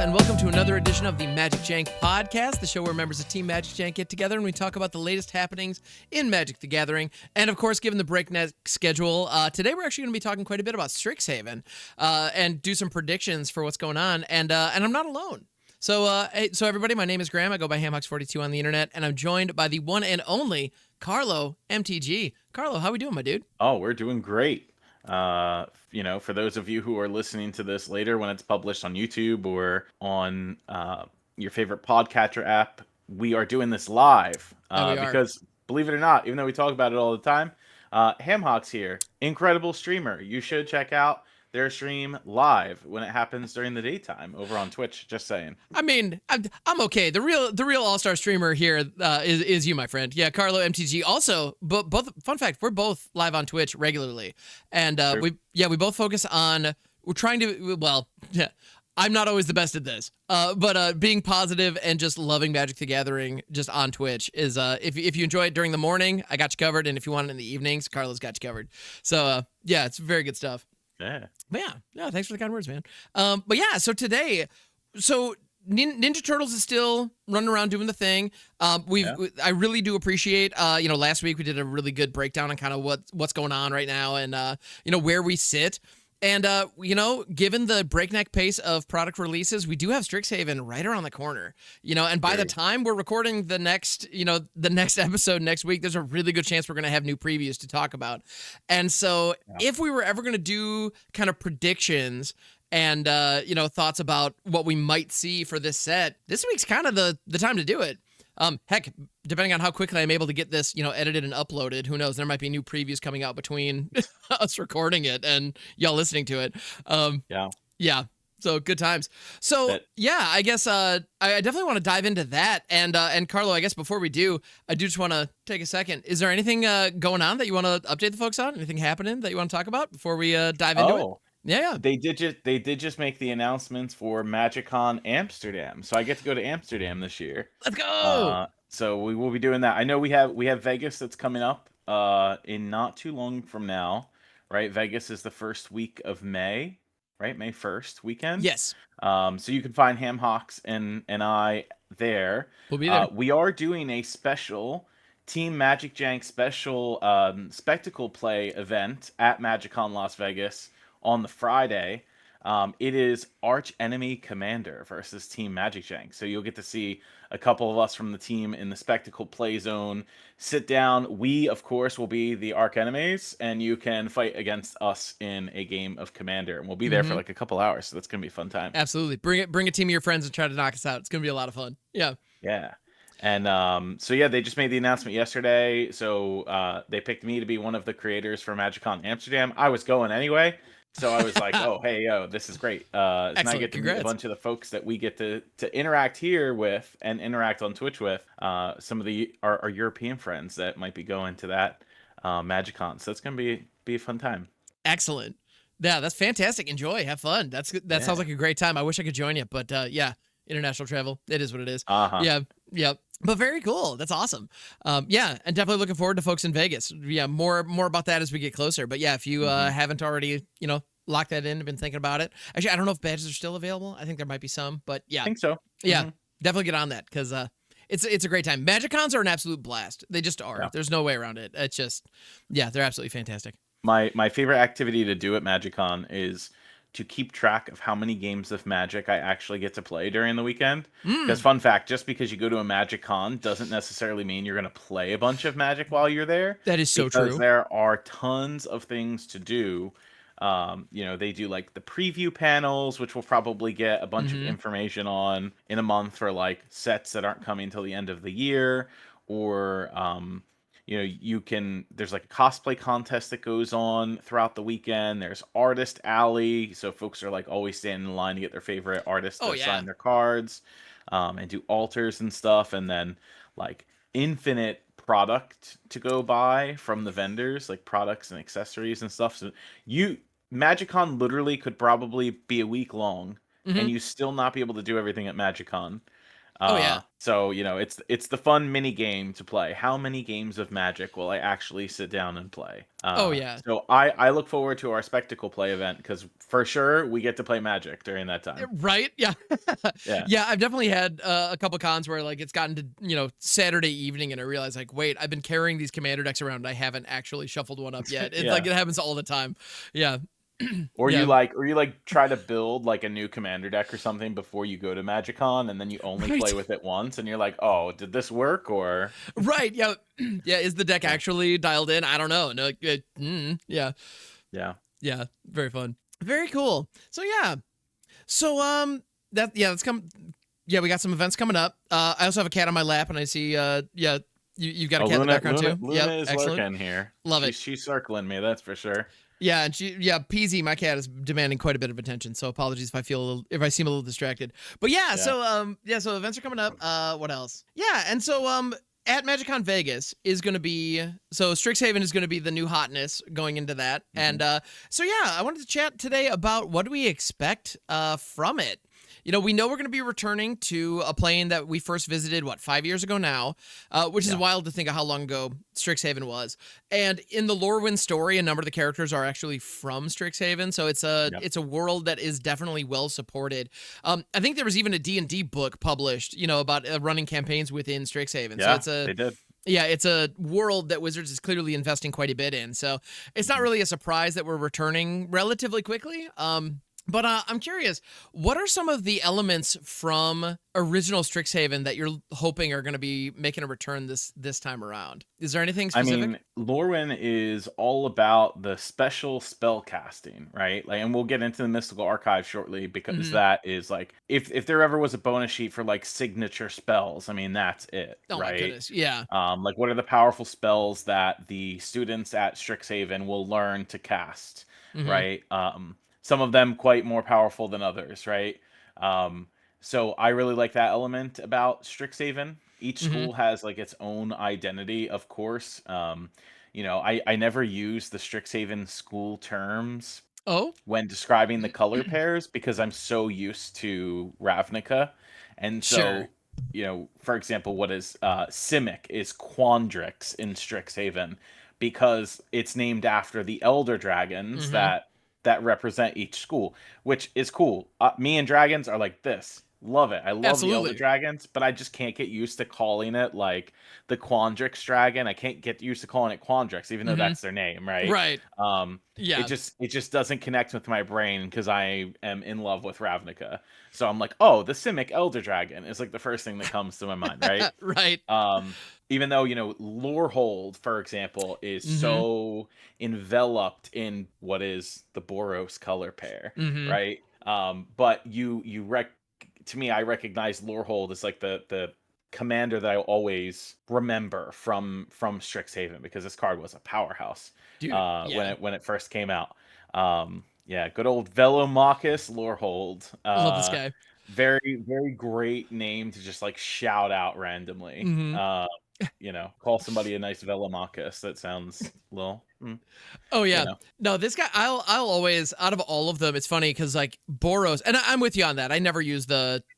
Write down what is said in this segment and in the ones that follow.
and welcome to another edition of the MagicJank podcast, the show where members of Team MagicJank get together and we talk about the latest happenings in Magic the Gathering. And of course, given the breakneck schedule, today we're actually going to be talking quite a bit about Strixhaven and do some predictions for what's going on. And I'm not alone. So everybody, my name is Graham. I go by HamHox42 on the internet, and I'm joined by the one and only CarloMTG. Carlo, how we doing, my dude? Oh, we're doing great. For those of you who are listening to this later when it's published on YouTube or on your favorite podcatcher app, we are doing this live because, believe it or not, even though we talk about it all the time, HamHox here, incredible streamer. You should check out their stream live when it happens during the daytime over on Twitch. Just saying. I mean, I'm okay. The real all-star streamer here is you, my friend. Yeah, CarloMTG. Also, both fun fact, we're both live on Twitch regularly, and we both focus on we're trying to I'm not always the best at this, but being positive and just loving Magic the Gathering just on Twitch is if you enjoy it during the morning, I got you covered, and if you want it in the evenings, Carlo's got you covered. So it's very good stuff. Yeah. But yeah, thanks for the kind words, man. So today, Ninja Turtles is still running around doing the thing. I really do appreciate, last week we did a really good breakdown on kind of what's going on right now and, where we sit. And, given the breakneck pace of product releases, we do have Strixhaven right around the corner, and by the time we're recording the next episode next week, there's a really good chance we're going to have new previews to talk about. And so if we were ever going to do kind of predictions and, thoughts about what we might see for this set, this week's kind of the time to do it. Heck, depending on how quickly I'm able to get this, edited and uploaded, who knows? There might be new previews coming out between us recording it and y'all listening to it. Yeah. So good times. So I guess I definitely want to dive into that. And Carlo, I guess before we do, I do just want to take a second. Is there anything going on that you want to update the folks on? Anything happening that you want to talk about before we dive into it? Yeah. They did just make the announcements for MagicCon Amsterdam, so I get to go to Amsterdam this year. Let's go. So we will be doing that. I know we have Vegas that's coming up in not too long from now, right? Vegas is the first week of May, right? May 1st weekend. Yes. So you can find HamHox and I there. We'll be there. We are doing a special Team MagicJank special spectacle play event at MagicCon Las Vegas on the Friday. It is Arch Enemy Commander versus Team MagicJank. So you'll get to see a couple of us from the team in the spectacle play zone sit down. We, of course, will be the Arch Enemies, and you can fight against us in a game of Commander. And we'll be there for like a couple hours, so that's going to be a fun time. Absolutely. Bring a team of your friends and try to knock us out. It's going to be a lot of fun. Yeah. Yeah. And they just made the announcement yesterday. So they picked me to be one of the creators for MagicCon Amsterdam. I was going anyway. So I was like, oh, hey, yo, this is great. And I get to meet a bunch of the folks that we get to interact here with and interact on Twitch with. Some of our European friends that might be going to that MagicCon. So it's going to be a fun time. Excellent. Yeah, that's fantastic. Enjoy. Have fun. That sounds like a great time. I wish I could join you. But international travel. It is what it is. Yeah. But very cool. That's awesome. And definitely looking forward to folks in Vegas. Yeah, more about that as we get closer. But yeah, if you haven't already, locked that in and been thinking about it. Actually, I don't know if badges are still available. I think there might be some, but yeah. I think so. Yeah, definitely get on that because it's a great time. MagicCons are an absolute blast. They just are. Yeah. There's no way around it. It's just, they're absolutely fantastic. My favorite activity to do at MagicCon is to keep track of how many games of Magic I actually get to play during the weekend. Because fun fact, just because you go to a MagicCon doesn't necessarily mean you're going to play a bunch of Magic while you're there. That is so true. Because there are tons of things to do. They do like the preview panels, which we'll probably get a bunch of information on in a month for like sets that aren't coming until the end of the year, or there's like a cosplay contest that goes on throughout the weekend. There's Artist Alley, so folks are like always standing in line to get their favorite artists to sign their cards, and do altars and stuff, and then like infinite product to go buy from the vendors, like products and accessories and stuff. So MagicCon literally could probably be a week long, and you still not be able to do everything at MagicCon. Oh yeah. So it's the fun mini game to play. How many games of Magic will I actually sit down and play? Oh yeah. So I look forward to our spectacle play event because for sure we get to play Magic during that time. Right? Yeah. Yeah. Yeah, I've definitely had a couple cons where like it's gotten to, Saturday evening and I realize like, wait, I've been carrying these commander decks around and I haven't actually shuffled one up yet. It's Yeah. like it happens all the time. Yeah. Or Yeah. you try to build like a new commander deck or something before you go to MagicCon, and then you only Right. play with it once, and you're like, oh, did this work? Or Right. Yeah. Yeah. Is the deck Yeah. actually dialed in? I don't know. No. Yeah. Yeah. Yeah. Very fun. Very cool. So yeah. So that's come. Yeah, we got some events coming up. I also have a cat on my lap, and I see. You've got a cat in the background too. Luna Yep, is excellent. lurking here. Love it. She's circling me, that's for sure. Yeah, and Peasy, my cat, is demanding quite a bit of attention. So apologies if I seem a little distracted. But yeah. So so events are coming up. What else? Yeah, and so at MagicCon Vegas is going to be, so Strixhaven is going to be the new hotness going into that. And so yeah, I wanted to chat today about what do we expect from it. We know we're going to be returning to a plane that we first visited, 5 years ago now, which is wild to think of how long ago Strixhaven was. And in the Lorwyn story, a number of the characters are actually from Strixhaven, so it's a world that is definitely well supported. I think there was even a D&D book published, about running campaigns within Strixhaven. Yeah, so they did. Yeah, it's a world that Wizards is clearly investing quite a bit in. So it's not really a surprise that we're returning relatively quickly. But I'm curious, what are some of the elements from original Strixhaven that you're hoping are going to be making a return this time around? Is there anything specific? I mean, Lorwyn is all about the special spell casting, right? Like, and we'll get into the Mystical Archive shortly because that is like, if there ever was a bonus sheet for like signature spells, I mean, that's it, Oh right? my goodness, yeah. Like, what are the powerful spells that the students at Strixhaven will learn to cast, right? Some of them quite more powerful than others, right? So I really like that element about Strixhaven. Each school has like its own identity, of course. I never use the Strixhaven school terms when describing the color pairs because I'm so used to Ravnica. And so, for example, what is Simic is Quandrix in Strixhaven because it's named after the Elder Dragons that represent each school, which is cool. Me and dragons are like this. Love it. I love the Elder Dragons, but I just can't get used to calling it like the Quandrix Dragon. I can't get used to calling it Quandrix, even though that's their name, right? Right. Yeah. It just doesn't connect with my brain because I am in love with Ravnica. So I'm like, oh, the Simic Elder Dragon is like the first thing that comes to my mind, right? Right. Even though, Lorehold, for example, is so enveloped in what is the Boros color pair, right? But to me, I recognize Lorehold as like the commander that I always remember from Strixhaven because this card was a powerhouse. Dude, when it first came out. Good old Velomachus Lorehold. Love this guy. Very, very great name to just like shout out randomly. Call somebody a nice Velomachus. That sounds a little. Oh yeah. No, this guy, I'll always, out of all of them, it's funny because like Boros, and I'm with you on that. I never use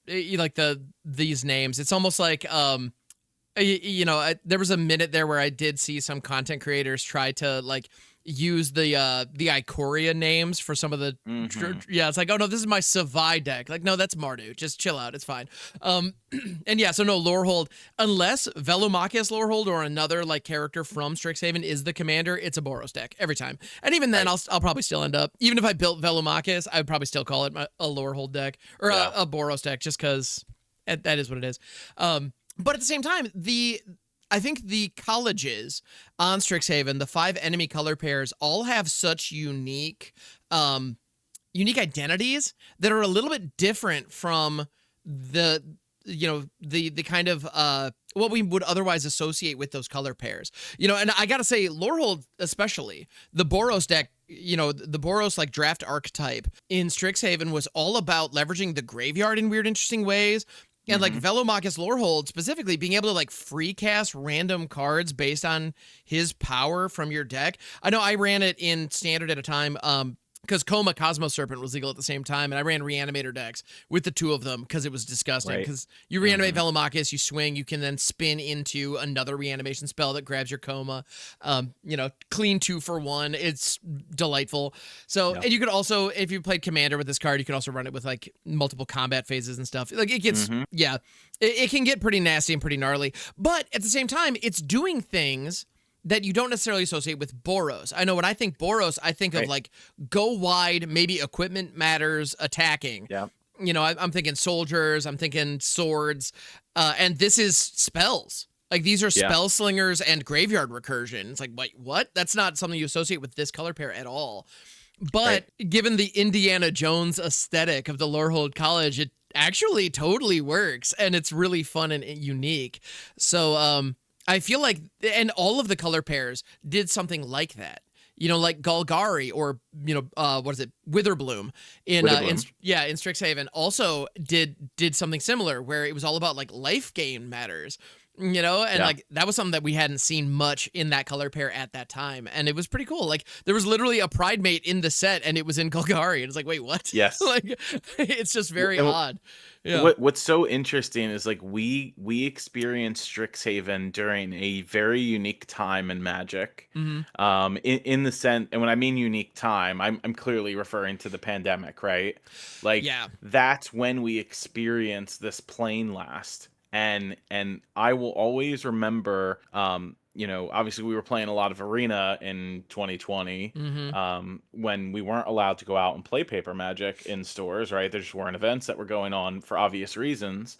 these names. It's almost like there was a minute there where I did see some content creators try to like use the Ikoria names for some of the it's like, oh no, this is my Savai deck. Like, no, that's Mardu. Just chill out, it's fine. And yeah, so no, Lorehold, unless Velomachus Lorehold or another like character from Strixhaven is the commander, it's a Boros deck every time. And even then, I'll probably still end up, even if I built Velomachus, I would probably still call it a Lorehold deck or a Boros deck, just because that is what it is. But at the same time, I think the colleges on Strixhaven, the 5 enemy color pairs, all have such unique identities that are a little bit different from the kind of what we would otherwise associate with those color pairs. And I gotta say, Lorehold especially, the Boros deck, the Boros like draft archetype in Strixhaven was all about leveraging the graveyard in weird, interesting ways. And like Velomachus Lorehold specifically being able to like free cast random cards based on his power from your deck. I know I ran it in standard at a time. because Coma Cosmo Serpent was legal at the same time, and I ran Reanimator decks with the two of them because it was disgusting. Right. Because you reanimate Velomachus, you swing, you can then spin into another reanimation spell that grabs your Coma. Clean 2 for 1. It's delightful. So, Yeah. and you could also, if you played Commander with this card, you could also run it with like multiple combat phases and stuff. Like it gets, it can get pretty nasty and pretty gnarly. But at the same time, it's doing things that you don't necessarily associate with Boros. I know when I think Boros, I think of like go wide, maybe equipment matters, attacking. Yeah. I'm thinking soldiers, I'm thinking swords, and this is spells. Like these are spell slingers and graveyard recursion. It's like, wait, what? That's not something you associate with this color pair at all. But given the Indiana Jones aesthetic of the Lorehold College, it actually totally works, and it's really fun and unique. So, I feel like, and all of the color pairs did something like that. Like Golgari or, what is it? Witherbloom in Strixhaven also did something similar where it was all about like life gain matters, like that was something that we hadn't seen much in that color pair at that time. And it was pretty cool. Like there was literally a Pride Mate in the set and it was in Golgari. And it's like, wait, what? Yes. Like it's just very odd. Yeah. What's so interesting is like we experienced Strixhaven during a very unique time in Magic. In the sense, and when I mean unique time, I'm clearly referring to the pandemic, right? Like that's when we experienced this plane last. And I will always remember obviously we were playing a lot of Arena in 2020 when we weren't allowed to go out and play paper Magic in stores, right? There just weren't events that were going on for obvious reasons.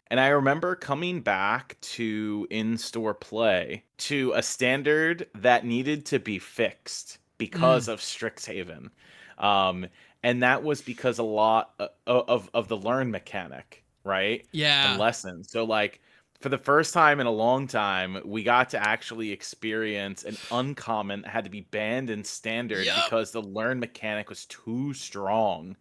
And I remember coming back to in-store play to a standard that needed to be fixed because of Strixhaven. And that was because a lot of the learn mechanic, right? Yeah. And lessons. So like for the first time in a long time, we got to actually experience an uncommon that had to be banned in standard because the learn mechanic was too strong.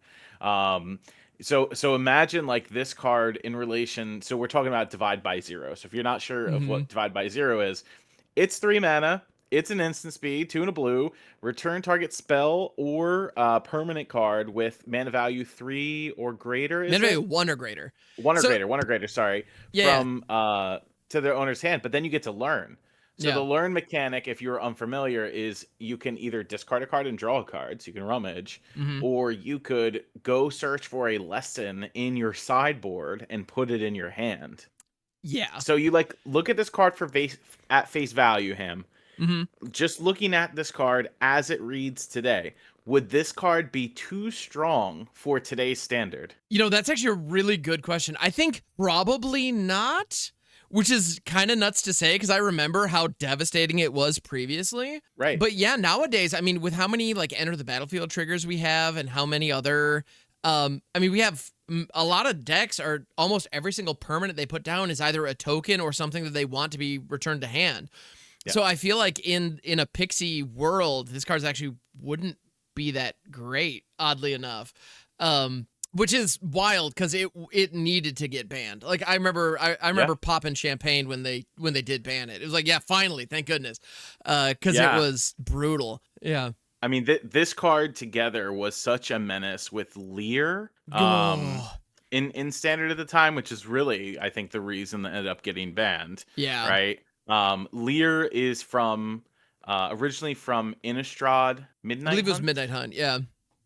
So imagine like this card in relation. So we're talking about Divide by Zero. So if you're not sure of what Divide by Zero is, it's 3 mana. It's an instant speed, 2 and a blue. Return target spell or permanent card with mana value 3 or greater. Mana value 1 or greater. 1 or greater. Sorry, from to their owner's hand. But then you get to learn. So the learn mechanic, if you're unfamiliar, is you can either discard a card and draw a card, so you can rummage, or you could go search for a lesson in your sideboard and put it in your hand. Yeah. So you like look at this card at face value, him. Just looking at this card as it reads today, would this card be too strong for today's standard? That's actually a really good question. I think probably not, which is kind of nuts to say because I remember how devastating it was previously. Right. But yeah, nowadays, I mean, with how many like enter the battlefield triggers we have and how many other, we have a lot of decks are almost every single permanent they put down is either a token or something that they want to be returned to hand. Yeah. So I feel like in a Pixie world, this card actually wouldn't be that great, oddly enough. Which is wild because it needed to get banned. Like I remember popping champagne when they did ban it. It was like, yeah, finally, thank goodness, because it was brutal. Yeah. I mean, this card together was such a menace with Lear in standard at the time, which is really, I think, the reason that ended up getting banned. Yeah. Right. Lear is from originally from Innistrad Midnight. I believe it was Midnight Hunt. Yeah.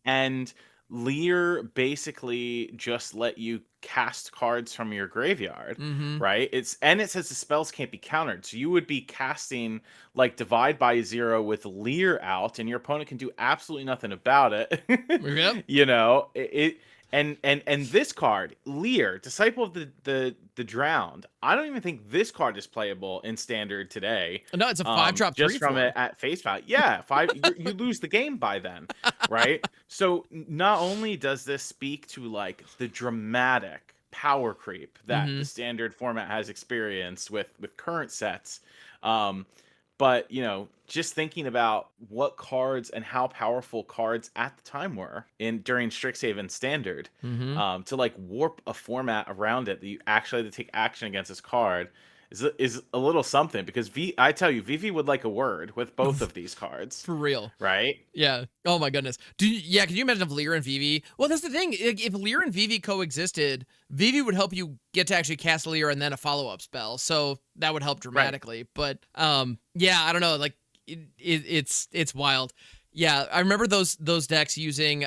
And Lear basically just let you cast cards from your graveyard, right? It says the spells can't be countered. So you would be casting like Divide by Zero with Lear out, and your opponent can do absolutely nothing about it. And this card, Lear, Disciple of the Drowned. I don't even think this card is playable in standard today. No, it's a 5-drop. Just from it at face value. Yeah, 5. you lose the game by then, right? So not only does this speak to like the dramatic power creep that the standard format has experienced with current sets, but just thinking about what cards and how powerful cards at the time were during Strixhaven standard, to like warp a format around it that you actually had to take action against this card is a little something, because I tell you, Vivi would like a word with both of these cards, For real. right? Yeah. Oh my goodness. Yeah, can you imagine if Lear and Vivi? Well, that's the thing. If Lear and Vivi coexisted, Vivi would help you get to actually cast Lear and then a follow-up spell. So that would help dramatically. But yeah, I don't know. Like it's wild. Yeah, I remember those decks using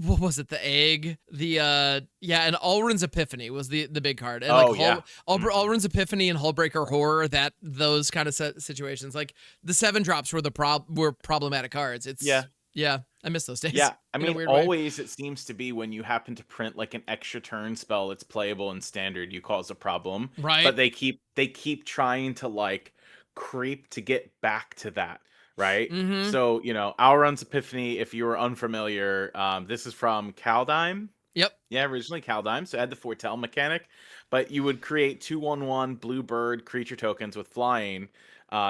what was it? The egg, and Alrund's Epiphany was the big card, and Oh yeah. Alrund's Epiphany and Hullbreaker Horror, those kind of situations, like the 7-drops were problematic cards. Yeah, I miss those days. Yeah, I in a mean, weird always it seems to be when you happen to print like an extra turn spell that's playable in standard, you cause a problem. way. Right. But they keep trying to like creep to get back to that, right? Mm-hmm. So, Auron's Epiphany, if you were unfamiliar, this is from Kaldheim. Yep. Yeah, originally Kaldheim, so it had the foretell mechanic, but you would create 2/1/1 blue bird creature tokens with flying.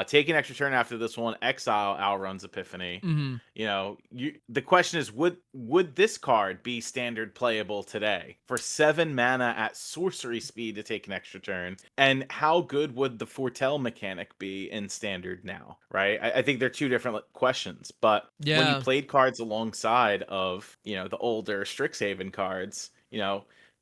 Take an extra turn after this one, exile Auron's Epiphany. Mm-hmm. The question is, would this card be standard playable today for 7 mana at sorcery speed to take an extra turn? And how good would the foretell mechanic be in standard now? Right? I think they're two different questions. But when Yeah. you played cards alongside of the older Strixhaven cards,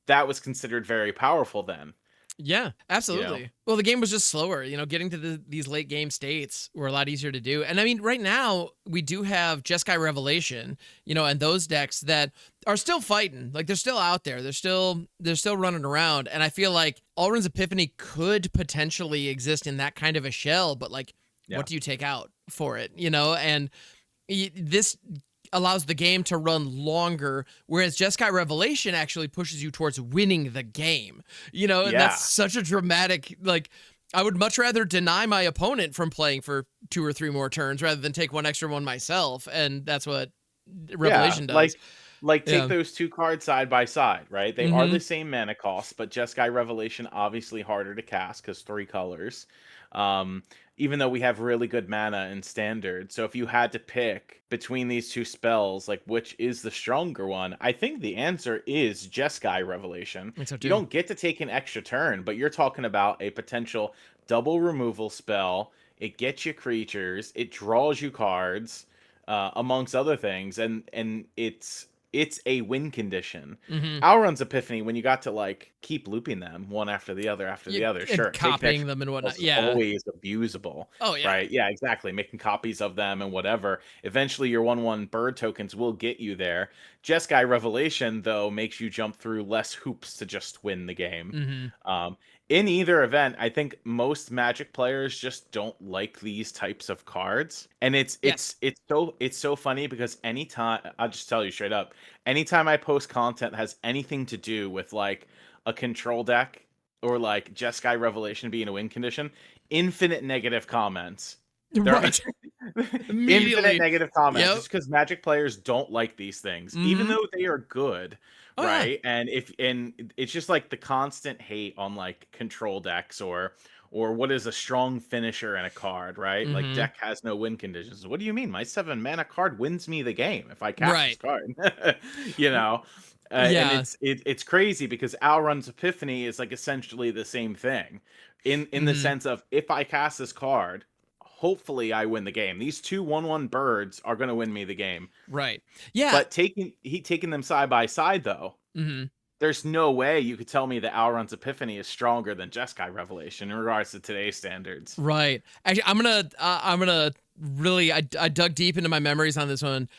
that was considered very powerful then. Yeah, absolutely. Well, the game was just slower. Getting to these late game states were a lot easier to do. And I mean, right now we do have Jeskai Revelation, and those decks that are still fighting. Like they're still out there. They're still running around. And I feel like Alrund's Epiphany could potentially exist in that kind of a shell. But like, what do you take out for it? And this allows the game to run longer, whereas Jeskai Revelation actually pushes you towards winning the game. And that's such a dramatic, like, I would much rather deny my opponent from playing for 2 or 3 more turns rather than take one extra one myself, and that's what Revelation does. Like take those 2 cards side by side, right? They are the same mana cost, but Jeskai Revelation obviously harder to cast because 3 colors. Even though we have really good mana in standard. So if you had to pick between these 2 spells, like which is the stronger one, I think the answer is Jeskai Revelation. You don't get to take an extra turn, but you're talking about a potential double removal spell. It gets you creatures, it draws you cards, amongst other things, and it's a win condition. Auron's Epiphany, when you got to like keep looping them one after the other, sure, copying them and whatnot. Yeah, always abusable. Oh yeah, right. Yeah, exactly. Making copies of them and whatever. Eventually, your 1/1 bird tokens will get you there. Jeskai Revelation, though, makes you jump through less hoops to just win the game. In either event, I think most Magic players just don't like these types of cards, and it's so funny because anytime, I'll just tell you straight up, anytime I post content that has anything to do with like a control deck or like Jeskai Revelation being a win condition, infinite negative comments. Right. Infinite negative comments just because Magic players don't like these things, even though they are good. Right. Yeah. And it's just like the constant hate on like control decks or what is a strong finisher in a card, right? Like deck has no win conditions. What do you mean? My 7 mana card wins me the game if I cast this card. And it's crazy because Auron's Epiphany is like essentially the same thing in the sense of if I cast this card, hopefully I win the game. These 2 1/1 birds are going to win me the game. Right. Yeah. But taking them side by side though, there's no way you could tell me that Auron's Epiphany is stronger than Jeskai Revelation in regards to today's standards. Right. Actually, I'm gonna really I dug deep into my memories on this one.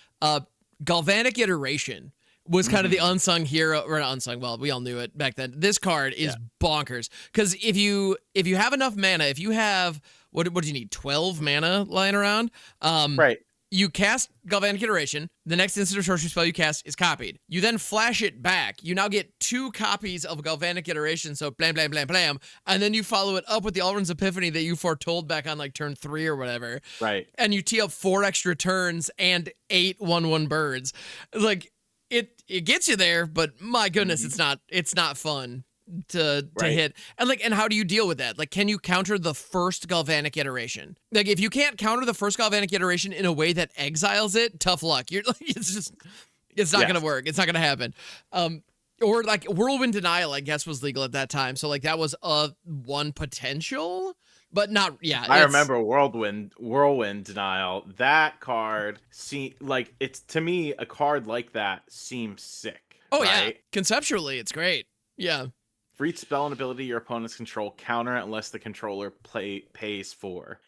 Galvanic Iteration was kind of the unsung hero, or not unsung. Well, we all knew it back then. This card is bonkers because if you have enough mana, if you have what do you need? 12 mana lying around. Right. You cast Galvanic Iteration. The next instant or sorcery spell you cast is copied. You then flash it back. You now get 2 copies of Galvanic Iteration. So blam, blam, blam, blam. And then you follow it up with the Alrund's Epiphany that you foretold back on like turn 3 or whatever. Right. And you tee up 4 extra turns and 8 1/1 birds. Like it gets you there, but my goodness, it's not fun to hit. And how do you deal with that? Like, can you counter the first Galvanic Iteration? Like, if you can't counter the first Galvanic Iteration in a way that exiles it, tough luck. You're like, it's not gonna work. It's not gonna happen. Or like Whirlwind Denial, I guess, was legal at that time. So like that was one potential, but not. Yeah, I it's remember Whirlwind Denial. That card, like it's to me a card like that seems sick, oh yeah, right? conceptually it's great. Yeah. For each spell and ability your opponents control, counter it unless the controller pays for.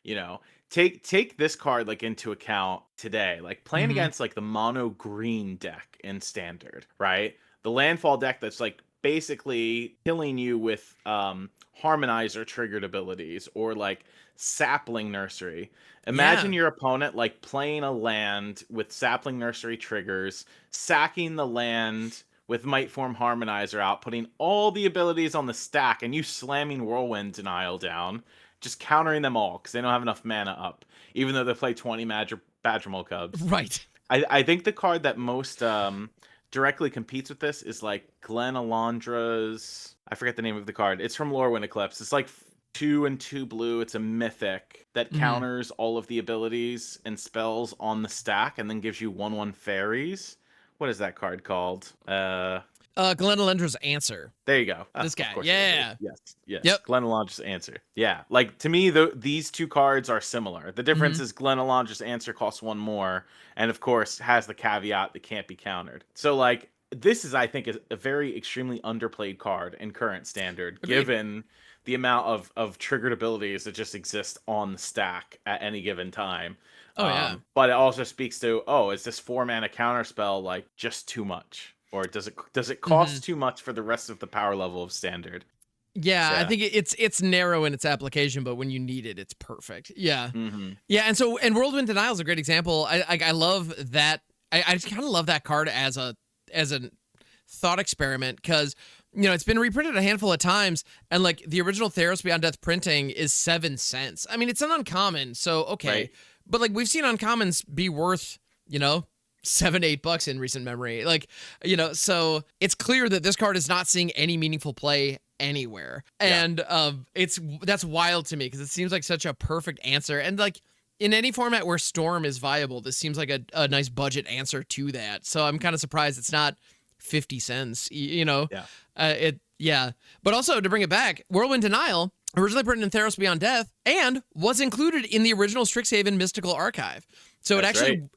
Take this card like into account today. Like playing Mm-hmm. against like the mono green deck in standard, right? The landfall deck that's like basically killing you with harmonizer triggered abilities or like sapling nursery. Yeah. Imagine your opponent like playing a land with sapling nursery triggers, sacking the land with Might Form Harmonizer out, putting all the abilities on the stack, and you slamming Whirlwind Denial down, just countering them all because they don't have enough mana up, even though they play 20 Badgermole Cubs. Right. I think the card that most directly competes with this is like Glen Alondra's. I forget the name of the card. It's from Lorwyn Eclipse. It's like 2 and 2 blue. It's a mythic that counters all of the abilities and spells on the stack and then gives you 1/1 fairies. What is that card called? Glenn Alendra's Answer. There you go. This Of guy. course. Yeah. Yes. Yep. Glen Alondra's Answer. Yeah. Like to me, these two cards are similar. The difference is Glen Alondra's Answer costs 1 more, and of course has the caveat that can't be countered. So like this is, I think, a very extremely underplayed card in current standard, Agreed. given the amount of triggered abilities that just exist on the stack at any given time. Oh yeah. But it also speaks to, is this 4-mana counterspell like just too much, or does it cost too much for the rest of the power level of standard? Yeah, I think it's narrow in its application, but when you need it, it's perfect. Yeah. Yeah, and Whirlwind Denial is a great example. I love that. I just kind of love that card as a thought experiment because it's been reprinted a handful of times, and like the original Theros Beyond Death printing is 7 cents. I mean, it's an uncommon, so okay. Right. But like we've seen uncommons be worth, $7, $8 in recent memory. Like, so it's clear that this card is not seeing any meaningful play anywhere. And that's wild to me because it seems like such a perfect answer. And like in any format where Storm is viable, this seems like a nice budget answer to that. So I'm kind of surprised it's not 50 cents, Yeah. But also to bring it back, Whirlwind Denial, originally printed in Theros Beyond Death, and was included in the original Strixhaven Mystical Archive. So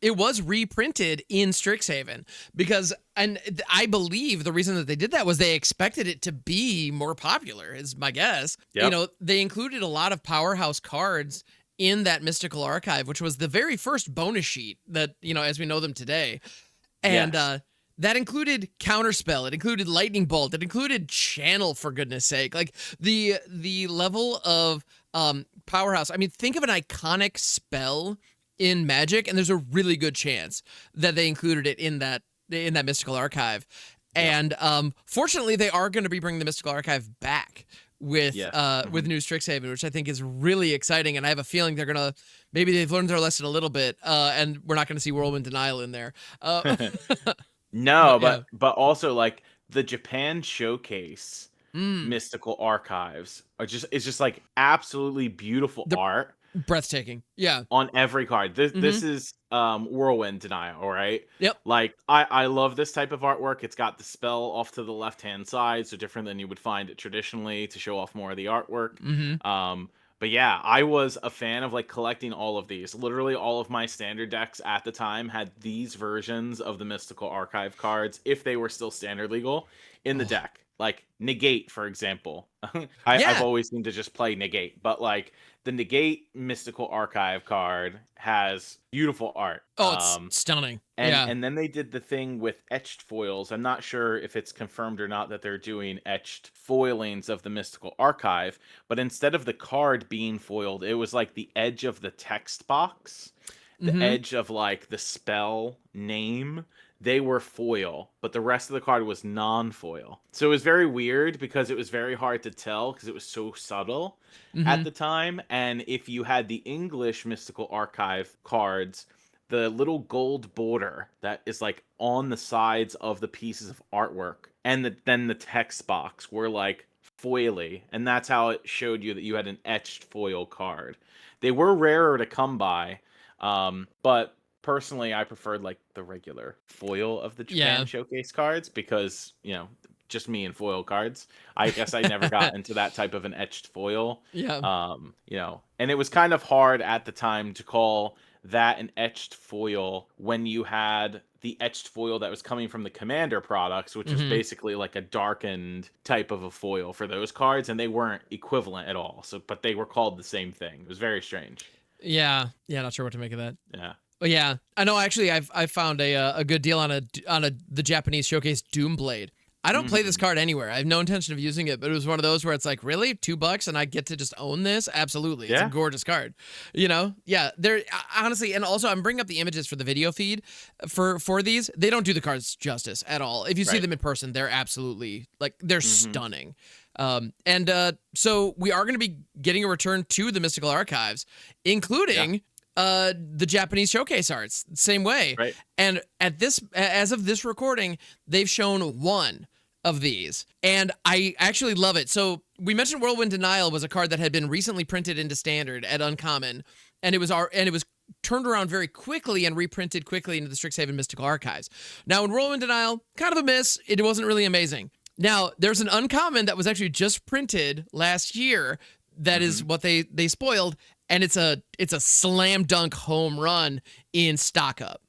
it was reprinted in Strixhaven because, and I believe the reason that they did that was they expected it to be more popular, is my guess. Yep. They included a lot of powerhouse cards in that Mystical Archive, which was the very first bonus sheet that, as we know them today. And, that included Counterspell. It included Lightning Bolt. It included Channel, for goodness sake. Like the level of powerhouse. I mean, think of an iconic spell in Magic, and there's a really good chance that they included it in that Mystical Archive. And fortunately, they are going to be bringing the Mystical Archive back with new Strixhaven, which I think is really exciting. And I have a feeling maybe they've learned their lesson a little bit, and we're not going to see Whirlwind Denial in there. No, but also like the Japan Showcase Mystical Archives is just like absolutely beautiful art. Breathtaking. Yeah. On every card. This is Whirlwind Denial, all right? Yep. Like I love this type of artwork. It's got the spell off to the left-hand side, so different than you would find it traditionally to show off more of the artwork. But yeah, I was a fan of like collecting all of these. Literally all of my standard decks at the time had these versions of the Mystical Archive cards, if they were still standard legal, in the deck. Like Negate, for example. I've always seemed to just play Negate, but like the Negate Mystical Archive card has beautiful art. Oh, it's stunning. And then they did the thing with etched foils. I'm not sure if it's confirmed or not that they're doing etched foilings of the Mystical Archive, but instead of the card being foiled, it was like the edge of the text box, the edge of like the spell name. They were foil, but the rest of the card was non-foil. So it was very weird because it was very hard to tell because it was so subtle at the time. And if you had the English Mystical Archive cards, the little gold border that is like on the sides of the pieces of artwork and then the text box were like foily. And that's how it showed you that you had an etched foil card. They were rarer to come by, but personally, I preferred like the regular foil of the Japan Showcase cards because, just me and foil cards. I guess I never got into that type of an etched foil. Yeah. You know, and it was kind of hard at the time to call that an etched foil when you had the etched foil that was coming from the Commander products, which was basically like a darkened type of a foil for those cards, and they weren't equivalent at all. So, but they were called the same thing. It was very strange. Yeah. Not sure what to make of that. Yeah. Well, yeah, I know. Actually, I found a good deal on the Japanese showcase Doomblade. I don't play this card anywhere. I have no intention of using it, but it was one of those where it's like, really, $2 and I get to just own this? Absolutely, it's a gorgeous card. You know, yeah. There honestly, and also I'm bringing up the images for the video feed for these. They don't do the cards justice at all. If you see them in person, they're absolutely like they're stunning. So we are going to be getting a return to the Mystical Archives, including the Japanese showcase arts, same way. Right. And as of this recording, they've shown one of these, and I actually love it. So we mentioned Whirlwind Denial was a card that had been recently printed into Standard at Uncommon, and it was turned around very quickly and reprinted quickly into the Strixhaven Mystical Archives. Now in Whirlwind Denial, kind of a miss. It wasn't really amazing. Now there's an Uncommon that was actually just printed last year. That is what they spoiled, and it's a slam dunk home run in Stock Up.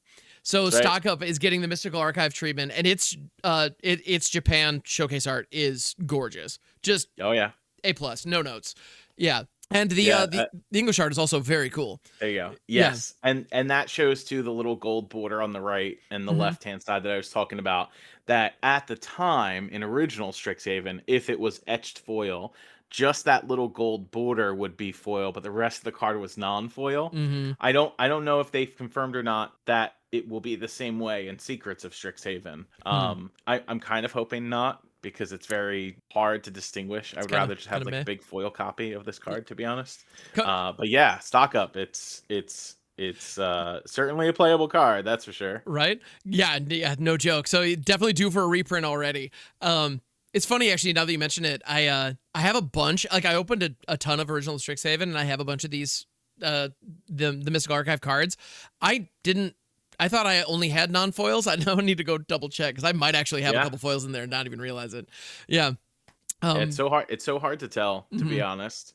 So Stock Up is getting the Mystical Archive treatment, and its Japan showcase art is gorgeous. Just A+, no notes. Yeah. And the English art is also very cool. There you go. Yes. Yeah. And that shows too the little gold border on the right and the left-hand side that I was talking about, that at the time in original Strixhaven, if it was etched foil, just that little gold border would be foil, but the rest of the card was non-foil. I don't know if they've confirmed or not that it will be the same way in Secrets of Strixhaven. I'm kind of hoping not, because it's very hard to distinguish. I would rather just have like a big foil copy of this card, to be honest. But yeah, Stock Up. It's certainly a playable card, that's for sure. Right? Yeah, no joke. So definitely due for a reprint already. It's funny, actually, now that you mention it, I have a bunch, like I opened a ton of original Strixhaven, and I have a bunch of these, the Mystical Archive cards. I thought I only had non-foils. I now need to go double check, because I might actually have a couple foils in there and not even realize it. Yeah. It's so hard to tell, to be honest.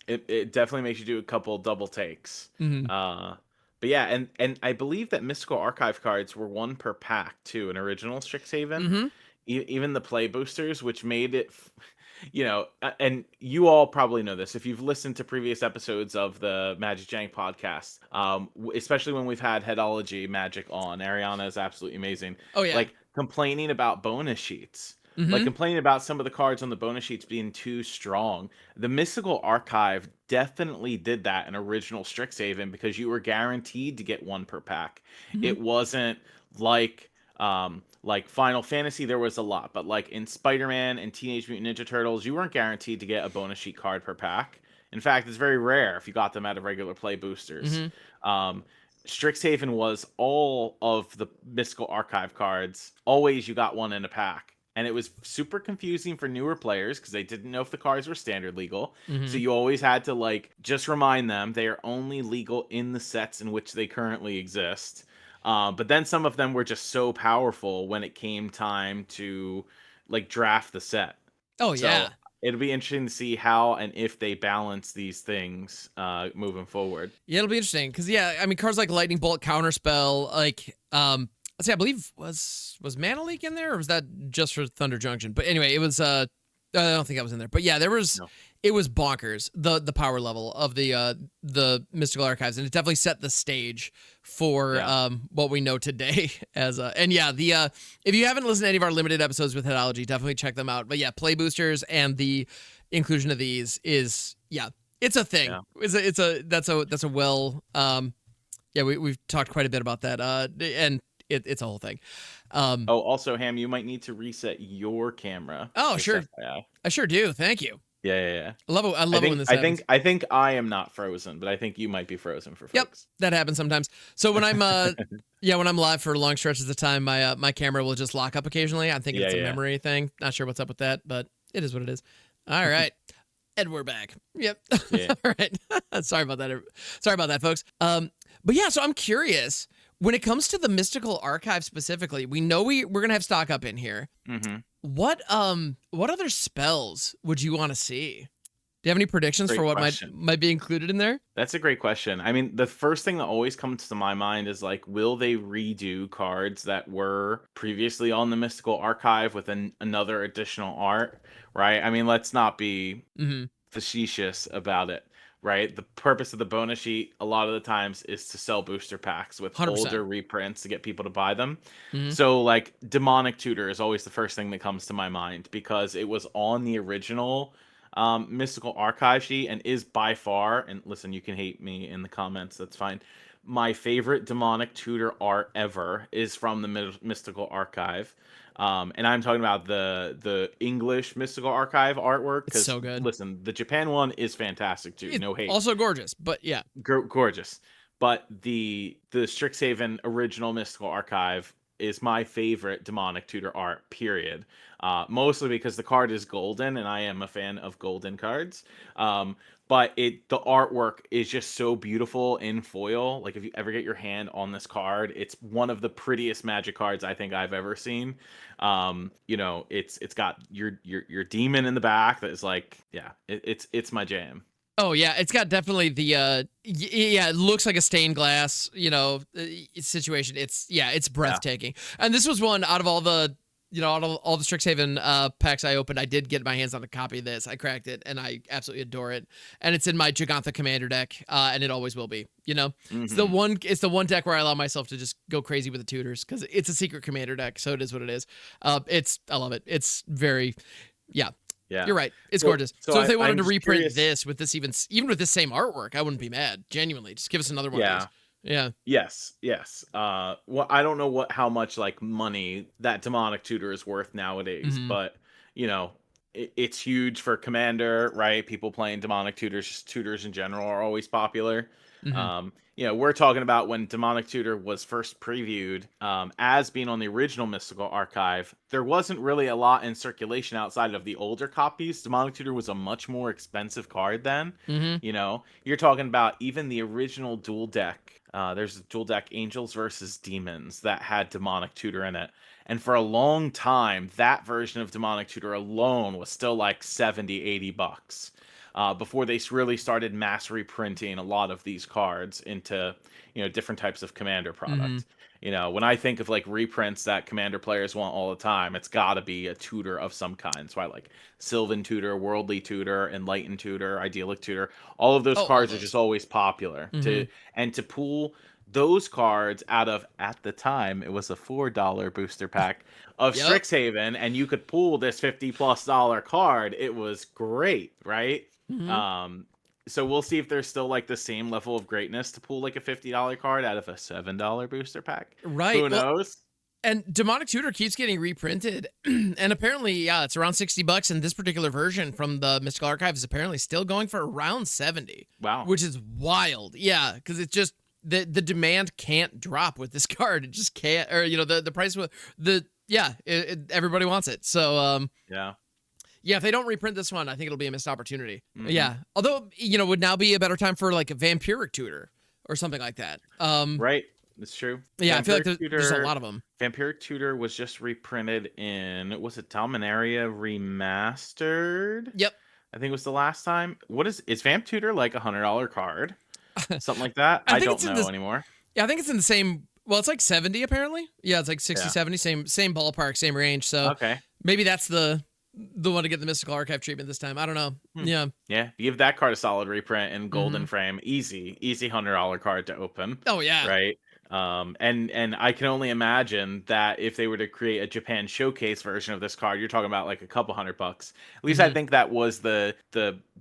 It definitely makes you do a couple double takes. But yeah, and I believe that Mystical Archive cards were 1 per pack too in original Strixhaven. Even the play boosters, which made it, you know, and you all probably know this if you've listened to previous episodes of the MagicJank podcast, especially when we've had Headology Magic on. Ariana is absolutely amazing. Oh yeah, like complaining about bonus sheets. Like complaining about some of the cards on the bonus sheets being too strong. The Mystical Archive definitely did that in original Strixhaven, because you were guaranteed to get 1 per pack. It wasn't like Final Fantasy, there was a lot, but like in Spider-Man and Teenage Mutant Ninja Turtles, you weren't guaranteed to get a bonus sheet card per pack. In fact, it's very rare if you got them out of regular play boosters. Strixhaven was all of the Mystical Archive cards. Always you got 1 in a pack. And it was super confusing for newer players, because they didn't know if the cards were standard legal. So you always had to like just remind them they are only legal in the sets in which they currently exist. But then some of them were just so powerful when it came time to like draft the set. Oh yeah. So it'll be interesting to see how and if they balance these things moving forward. Yeah, it'll be interesting, because I mean, cards like Lightning Bolt, Counterspell, like let's see, I believe was Mana Leak in there, or was that just for Thunder Junction? But anyway, it was I don't think that was in there. But yeah, there was it was bonkers, the power level of the Mystical Archives, and it definitely set the stage for what we know today as if you haven't listened to any of our limited episodes with Headology, definitely check them out. But yeah, play boosters and the inclusion of these is it's a thing. That's a well we've talked quite a bit about that and it's a whole thing. Also, Ham, you might need to reset your camera. Oh, sure. I sure do. Thank you. Yeah. I love it when this happens. I think I am not frozen, but I think you might be frozen for folks. Yep, that happens sometimes. So when I'm when I'm live for long stretches of time, my camera will just lock up occasionally. I think it's a memory thing. Not sure what's up with that, but it is what it is. All right. And we're back. Yep. Yeah. All right. Sorry about that, folks. But yeah, so I'm curious. when it comes to the Mystical Archive specifically, we know we're going to have stock up in here. Mm-hmm. What other spells would you want to see? Do you have any predictions Great for what question. might be included in there? That's a great question. I mean, the first thing that always comes to my mind is like, will they redo cards that were previously on the Mystical Archive with another additional art, right? I mean, let's not be facetious about it, right? The purpose of the bonus sheet a lot of the times is to sell booster packs with 100%. older reprints to get people to buy them. Mhm. So like Demonic Tutor is always the first thing that comes to my mind because it was on the original Mystical Archive sheet and is by far, and listen, you can hate me in the comments, that's fine. My favorite Demonic Tutor art ever is from the Mystical Archive. And I'm talking about the English Mystical Archive artwork. It's so good. Listen, the Japan one is fantastic too. No hate. Also gorgeous, but yeah. Gorgeous. But the Strixhaven original Mystical Archive is my favorite Demonic Tutor art, period. Mostly because the card is golden, and I am a fan of golden cards. But the artwork is just so beautiful in foil. Like, if you ever get your hand on this card, it's one of the prettiest Magic cards I think I've ever seen. You know, it's got your demon in the back that is like, yeah, it's my jam. Oh yeah, it's got definitely the yeah, it looks like a stained glass, situation. It's breathtaking. And this was one out of all the all the Strixhaven packs I opened, I did get my hands on a copy of this. I cracked it and I absolutely adore it. And it's in my Gigantha Commander deck, and it always will be, It's the one deck where I allow myself to just go crazy with the tutors because it's a secret commander deck, so it is what it is. I love it. It's very yeah. You're right. It's gorgeous. So if they wanted to reprint this with this even with this same artwork, I wouldn't be mad. Genuinely, just give us another one of these. Yeah. Yes. Well, I don't know how much like money that Demonic Tutor is worth nowadays, but it's huge for Commander, right? People playing Demonic Tutors, just tutors in general, are always popular. We're talking about when Demonic Tutor was first previewed as being on the original Mystical Archive. There wasn't really a lot in circulation outside of the older copies. Demonic Tutor was a much more expensive card then. You're talking about even the original dual deck. There's a dual deck Angels versus Demons that had Demonic Tutor in it. And for a long time, that version of Demonic Tutor alone was still like $70-$80. Before they really started mass reprinting a lot of these cards into different types of Commander product. When I think of like reprints that Commander players want all the time, it's got to be a tutor of some kind. So I like Sylvan Tutor, Worldly Tutor, Enlightened Tutor, Idyllic Tutor. All of those cards are just always popular. To pull those cards out of, at the time, it was a $4 booster pack of Strixhaven, and you could pull this $50+ card. It was great, right? So we'll see if there's still like the same level of greatness to pull like a $50 card out of a $7 booster pack. Right. Who knows? And Demonic Tutor keeps getting reprinted, and apparently, it's around $60. And this particular version from the Mystical Archive is apparently still going for around $70. Wow, which is wild. Yeah, because it's just the demand can't drop with this card. It just can't, or the price with everybody wants it. So yeah, if they don't reprint this one, I think it'll be a missed opportunity. Yeah, although would now be a better time for like a Vampiric Tutor or something like that. Right. It's true. Yeah, Vampiric I feel like there's a lot of them. Vampiric Tutor was just reprinted in, was it Dominaria Remastered? Yep. I think it was the last time. Is Vamp Tutor like a $100 card? Something like that? I don't know anymore. Yeah, I think it's in the same, well, it's like 70 apparently. Yeah, it's like 60, 70, same ballpark, same range. So okay, maybe that's the one to get the Mystical Archive treatment this time. I don't know. Yeah, give that card a solid reprint in golden frame. Easy $100 card to open. Oh yeah. Right. And I can only imagine that if they were to create a Japan showcase version of this card, you're talking about like a couple $100. At least I think that was the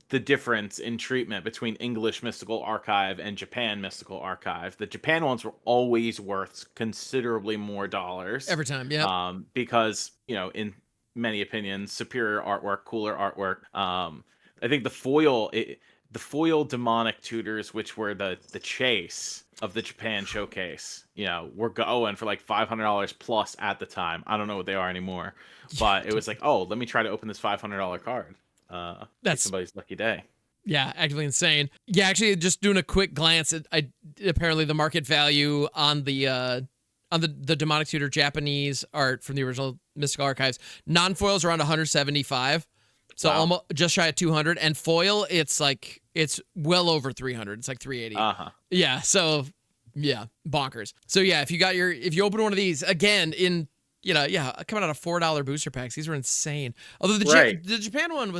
difference in treatment between English Mystical Archive and Japan Mystical Archive. The Japan ones were always worth considerably more dollars every time. Yeah. Because in many opinions, superior artwork, cooler artwork. I think the foil Demonic Tutors, which were the chase of the Japan showcase, were going for like $500 plus at the time. I don't know what they are anymore, but it was like, oh, let me try to open this $500 card. That's somebody's lucky day. Yeah, actually insane. Yeah, actually, just doing a quick glance at, apparently the market value on the demonic tutor Japanese art from the original Mystical Archives, non-foils around 175, so Wow. almost just shy of 200, and foil it's well over 300. It's like 380. Uh-huh. Yeah, so yeah, bonkers. So yeah, if you open one of these again in coming out of $4 booster packs, these were insane. Although the Japan one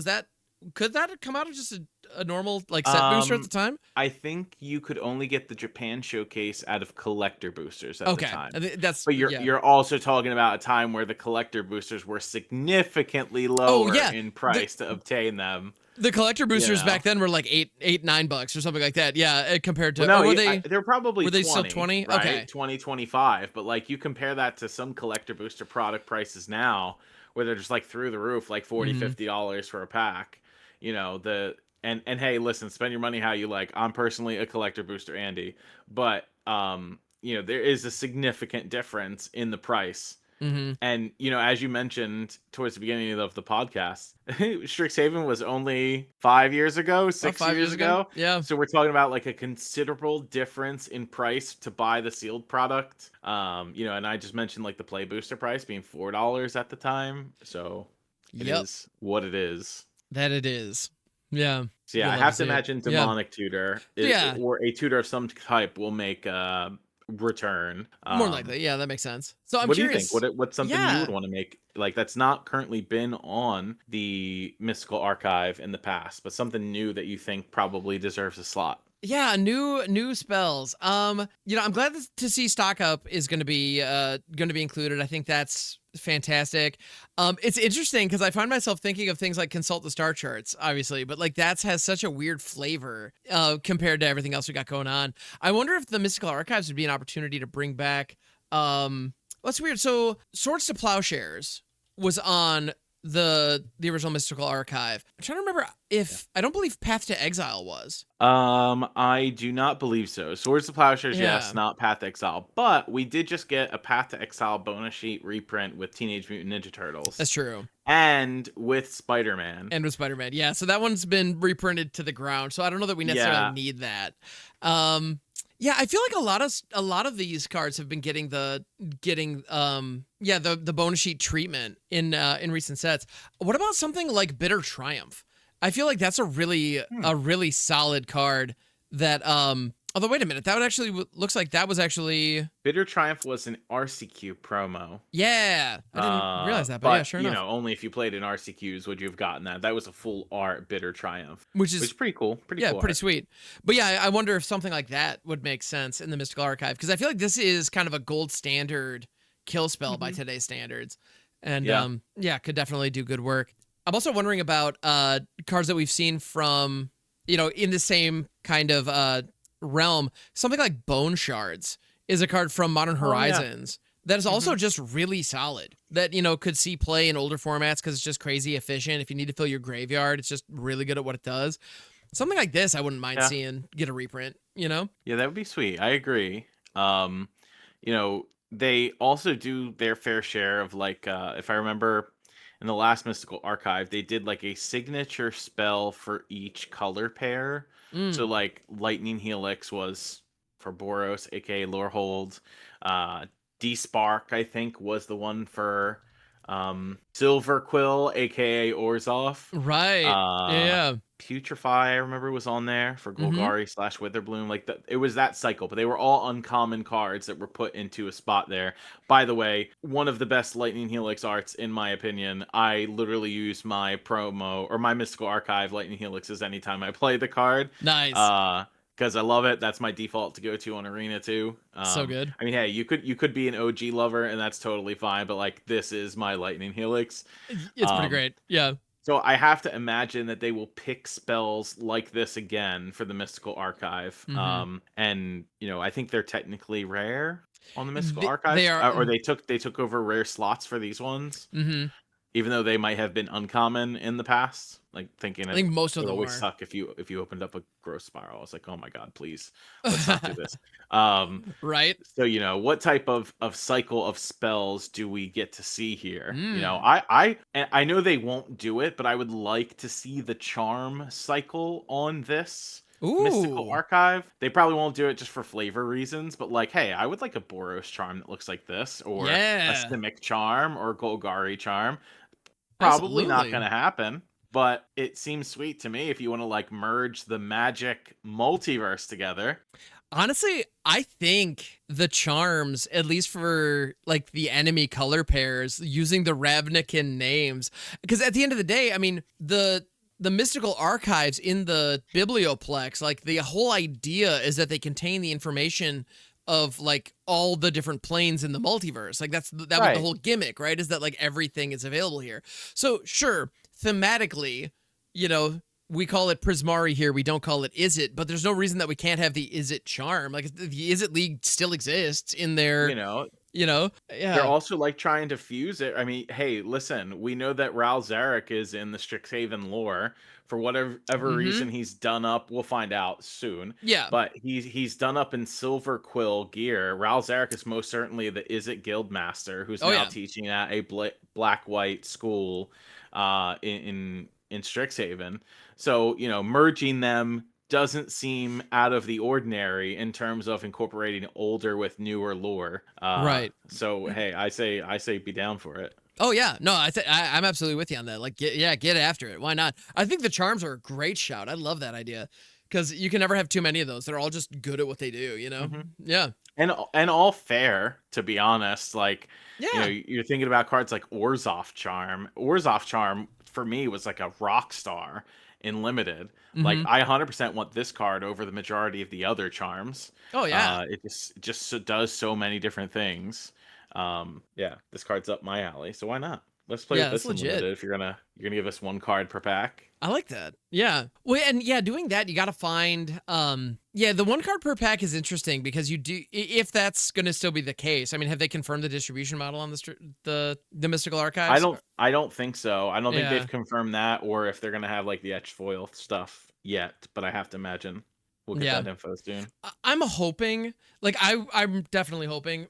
could that have come out of just a normal like set booster at the time? I think you could only get the Japan showcase out of collector boosters at the Okay, time. that's But yeah. you're also talking about a time where the collector boosters were significantly Oh lower yeah, in price to obtain them. the collector You boosters back know. then were like $9 or something like that. Yeah, compared Well, to no, they're were probably they still 20, 20? right? Okay. 20, 25. But like you compare that to some collector booster product prices now, where they're just like through the roof, like 40, Mm-hmm. $50 for a pack. You know, and hey, listen, spend your money how you like. I'm personally a collector booster Andy, but there is a significant difference in the price. Mm-hmm. And as you mentioned towards the beginning of the podcast, Strixhaven was only 5 years ago, About 6 5 years years ago. ago. Yeah. So we're talking about like a considerable difference in price to buy the sealed product. And I just mentioned like the play booster price being $4 at the time. So it Yep. is what it is. That it is. Yeah. So yeah, You'll I love to have to see it. imagine Yeah. demonic tutor Yeah. or a tutor of some type will make a return. More likely. Yeah, that makes sense. So I'm What do you think? curious. What's something you would Yeah. want to make like that's not currently been on the Mystical Archive in the past, but something new that you think probably deserves a slot? Yeah, new spells. I'm glad to see Stock Up is going to be included. I think that's fantastic. It's interesting because I find myself thinking of things like Consult the Star Charts, obviously, but like that has such a weird flavor compared to everything else we got going on. I wonder if the Mystical Archives would be an opportunity to bring back what's weird. So Swords to Plowshares was on the original Mystical Archive. I'm trying to remember if I don't believe Path to Exile was. I do not believe so. Swords to Plowshares, Yeah. yes, not Path to Exile, but we did just get a Path to Exile bonus sheet reprint with Teenage Mutant Ninja Turtles That's true. and with Spider-Man. And with Spider-Man. Yeah, so that one's been reprinted to the ground. So I don't know that we necessarily Yeah. need that. Yeah, I feel like a lot of these cards have been getting the bonus sheet treatment in recent sets. What about something like Bitter Triumph? I feel like that's a really solid card that although wait a minute, that would actually looks like that was actually Bitter Triumph was an RCQ promo. yeah. I didn't realize that, but yeah, sure enough. Only if you played in RCQs would you have gotten that. That was a full art Bitter Triumph, Which is pretty cool. Pretty cool. pretty Art. sweet. But yeah, I wonder if something like that would make sense in the Mystical Archive because I feel like this is kind of a gold standard kill spell by today's standards, and could definitely do good work. I'm also wondering about cards that we've seen from in the same kind of realm. Something like Bone Shards is a card from Modern Horizons that is also just really solid. That could see play in older formats because it's just crazy efficient. If you need to fill your graveyard, it's just really good at what it does. Something like this, I wouldn't mind seeing get a reprint. Yeah, that would be sweet. I agree. They also do their fair share of like, if I remember, in the last Mystical Archive, they did like a signature spell for each color pair. So like Lightning Helix was for Boros, aka Lorehold. D-Spark, I think, was the one for Silver Quill, aka Orzhov. Right. Yeah. Putrefy, I remember, was on there for Golgari / Witherbloom. Like it was that cycle, but they were all uncommon cards that were put into a spot there. By the way, one of the best Lightning Helix arts, in my opinion. I literally use my promo or my Mystical Archive Lightning Helixes anytime I play the card. Nice. Because I love it. That's my default to go to on Arena too. So good. I mean, hey, you could be an OG lover, and that's totally fine. But like, this is my Lightning Helix. It's pretty great. Yeah. So I have to imagine that they will pick spells like this again for the Mystical Archive. And I think they're technically rare on the Mystical Archive. They are, or they took over rare slots for these ones. even though they might have been uncommon in the past. Like thinking I it think most of would them always were. suck if you opened up a growth spiral. I was like, oh my god, please, let's not do this. Um, Right? so what type of cycle of spells do we get to see here? Mm. I know they won't do it, but I would like to see the charm cycle on this mystical Ooh. archive. They probably won't do it just for flavor reasons, but like, hey, I would like a Boros charm that looks like this, or a Yeah. Simic charm, or Golgari charm. Probably not Absolutely. gonna happen, but it seems sweet to me if you want to like merge the magic multiverse together. Honestly, I think the charms, at least for like the enemy color pairs, using the Ravnican names, because at the end of the day, I mean, the mystical archives in the Biblioplex, like the whole idea is that they contain the information of like all the different planes in the multiverse. Like that was the Right. whole gimmick, right? Is that like everything is available here. So sure, thematically, you know, we call it Prismari here. We don't call it Is It, but there's no reason that we can't have the Is It charm. Like the Is It League still exists in You there, know, they're Yeah. also like trying to fuse it. I mean, hey, listen, we know that Ral Zarek is in the Strixhaven lore. For whatever Mm-hmm. reason he's done up, we'll find out soon. Yeah. But he's done up in Silver Quill gear. Ral Zarek is most certainly the Is It Guildmaster, who's Oh now yeah. teaching at a black white school in Strixhaven. So, merging them doesn't seem out of the ordinary in terms of incorporating older with newer lore. Right. So hey, I say be down for it. Oh yeah. No, I'm absolutely with you on that. Like, get after it. Why not? I think the charms are a great shout. I love that idea because you can never have too many of those. They're all just good at what they do. Hmm. Yeah. And all fair, to be honest. Like, Yeah. you're thinking about cards like Orzhov Charm. Orzhov Charm for me was like a rock star in limited. Like, Mm-hmm. I 100% want this card over the majority of the other charms. Oh yeah. It does so many different things. Yeah, this card's up my alley, so why not? Let's play with Yeah. That's this in legit. limited if you're gonna give us one card per pack. I like that. Yeah. Well, and yeah, doing that, you got to find yeah, the one card per pack is interesting because you do if that's going to still be the case. I mean, have they confirmed the distribution model on the Mystical Archives? I don't think so. I don't think Yeah. they've confirmed that, or if they're gonna have like the etched foil stuff yet, but I have to imagine we'll get Yeah. that info soon. I'm hoping, like I'm definitely hoping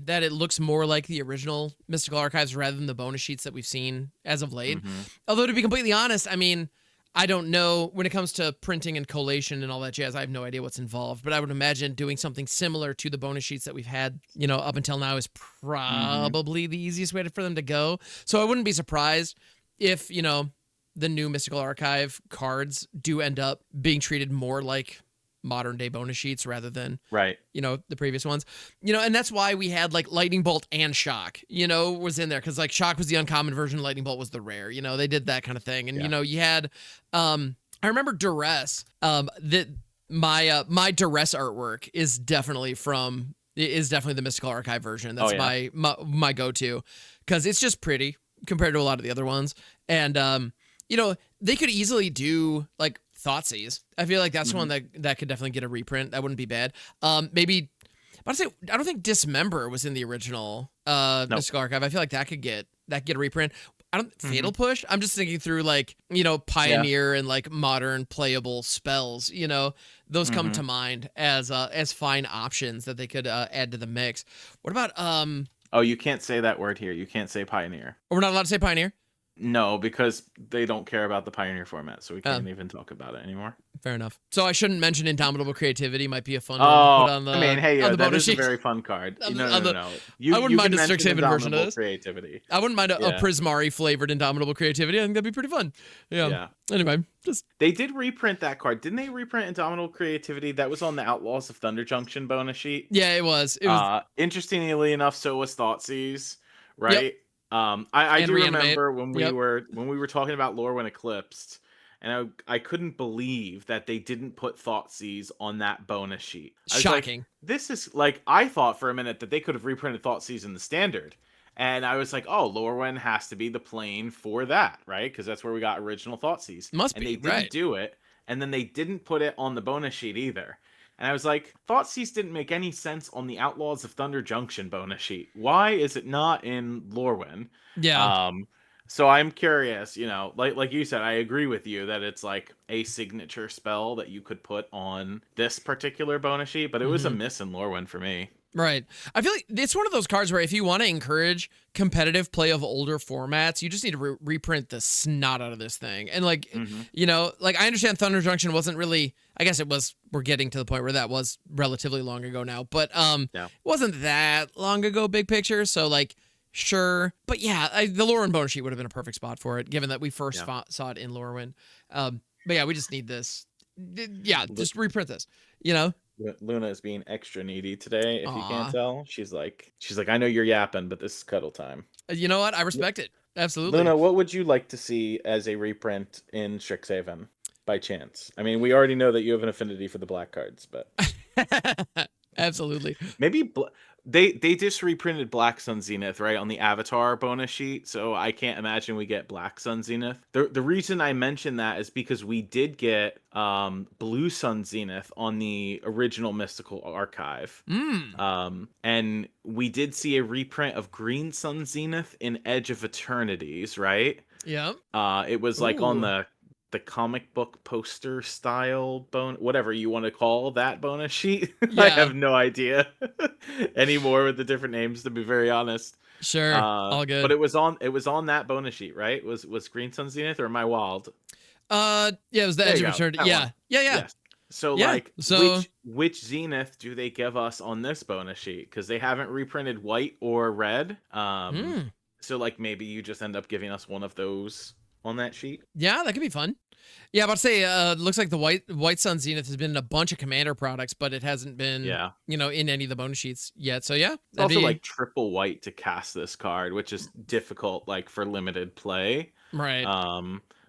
that it looks more like the original Mystical Archives rather than the bonus sheets that we've seen as of late. Hmm. Although to be completely honest, I mean, I don't know when it comes to printing and collation and all that jazz. I have no idea what's involved, but I would imagine doing something similar to the bonus sheets that we've had, up until now is Hmm. probably the easiest way for them to go. So I wouldn't be surprised if, the new Mystical Archive cards do end up being treated more like modern day bonus sheets rather than Right. the previous ones, and that's why we had like Lightning Bolt and Shock, was in there because like Shock was the uncommon version, Lightning Bolt was the rare, they did that kind of thing. And, Yeah. you had, I remember Duress, that my Duress artwork is definitely the Mystical Archive version. Oh That's yeah. my go-to because it's just pretty compared to a lot of the other ones. And, they could easily do like Thoughtseize. I feel like that's Hmm. one that could definitely get a reprint. That wouldn't be bad. Maybe, but I don't think Dismember was in the original Nope. Mystical Archive. I feel like that could get a reprint. I don't Hmm. Fatal Push. I'm just thinking through like Yeah. Pioneer and like modern playable spells. Those come Hmm. to mind as fine options that they could add to the mix. What about Oh, you can't say that word here. You can't say Pioneer. we're not allowed to say Pioneer. No, because they don't care about the Pioneer format, so we Um, can't even talk about it anymore. Fair enough. So I shouldn't mention Indomitable Creativity. Might be a fun one to Oh, put on I mean, hey, the that bonus is a sheet. very fun card. On No, the, no, on no, the, no. I wouldn't You mind can a mention Strixhaven version of Indomitable this. Creativity. I wouldn't mind a Yeah, Prismari flavored Indomitable Creativity. I think that'd be pretty fun. Yeah. yeah. Anyway, just They did reprint that card. Didn't they reprint Indomitable Creativity? That was on the Outlaws of Thunder Junction bonus sheet. yeah, it was. It was. Interestingly enough, so was Thoughtseize, Yep. right? I And do Reanimate. remember when we Yep. were talking about Lorwyn Eclipsed, and I couldn't believe that they didn't put Thoughtseize on that bonus sheet. I was like, Shocking. this is like, I thought for a minute that they could have reprinted Thoughtseize in the standard. And I was like, oh, Lorwyn has to be the plane for that, right? Because that's where we got original Thoughtseize. Must And be they didn't right. do it. And then they didn't put it on the bonus sheet either. And I was like, Thoughtseize didn't make any sense on the Outlaws of Thunder Junction bonus sheet. Why is it not in Lorwyn? Yeah. Um, So I'm curious, you know, like you said, I agree with you that it's like a signature spell that you could put on this particular bonus sheet, but it was a miss in Lorwyn for me. Right. I feel like it's one of those cards where if you want to encourage competitive play of older formats, you just need to reprint the snot out of this thing. And like, you know, like I understand Thunder Junction wasn't really, I guess it was, we're getting to the point where that was relatively long ago now, but it wasn't that long ago, big picture. So like, sure. But yeah, the Lorwyn bonus sheet would have been a perfect spot for it, given that we first saw it in Lorwyn. But yeah, we just need this. Yeah, just reprint this, you know? Luna is being extra needy today. If you can't tell, she's like, I know you're yapping, but this is cuddle time. You know what? I respect it. Absolutely. Luna, what would you like to see as a reprint in Strixhaven by chance? I mean, we already know that you have an affinity for the black cards, but absolutely. Maybe they just reprinted Black Sun Zenith, right, on the Avatar bonus sheet, so I can't imagine we get Black Sun Zenith. The reason I mention that is because we did get Blue Sun Zenith on the original Mystical Archive. And we did see a reprint of Green Sun Zenith in Edge of Eternities, right? Yeah. It was like on the comic book poster style whatever you want to call that bonus sheet. I have no idea anymore with the different names, to be very honest. Sure. All good. But it was on that bonus sheet, right? Was Green Sun Zenith, or am I wild? Yeah, it was the Edge of Eternity. Yeah. Yes. So which Zenith do they give us on this bonus sheet? Because they haven't reprinted white or red. So like maybe you just end up giving us one of those on that sheet. Yeah, that could be fun. Yeah, I'm about to say, looks like the White Sun Zenith has been in a bunch of Commander products, but it hasn't been, you know, in any of the bonus sheets yet. So yeah, it's also like triple white to cast this card, which is difficult, like for limited play. Right.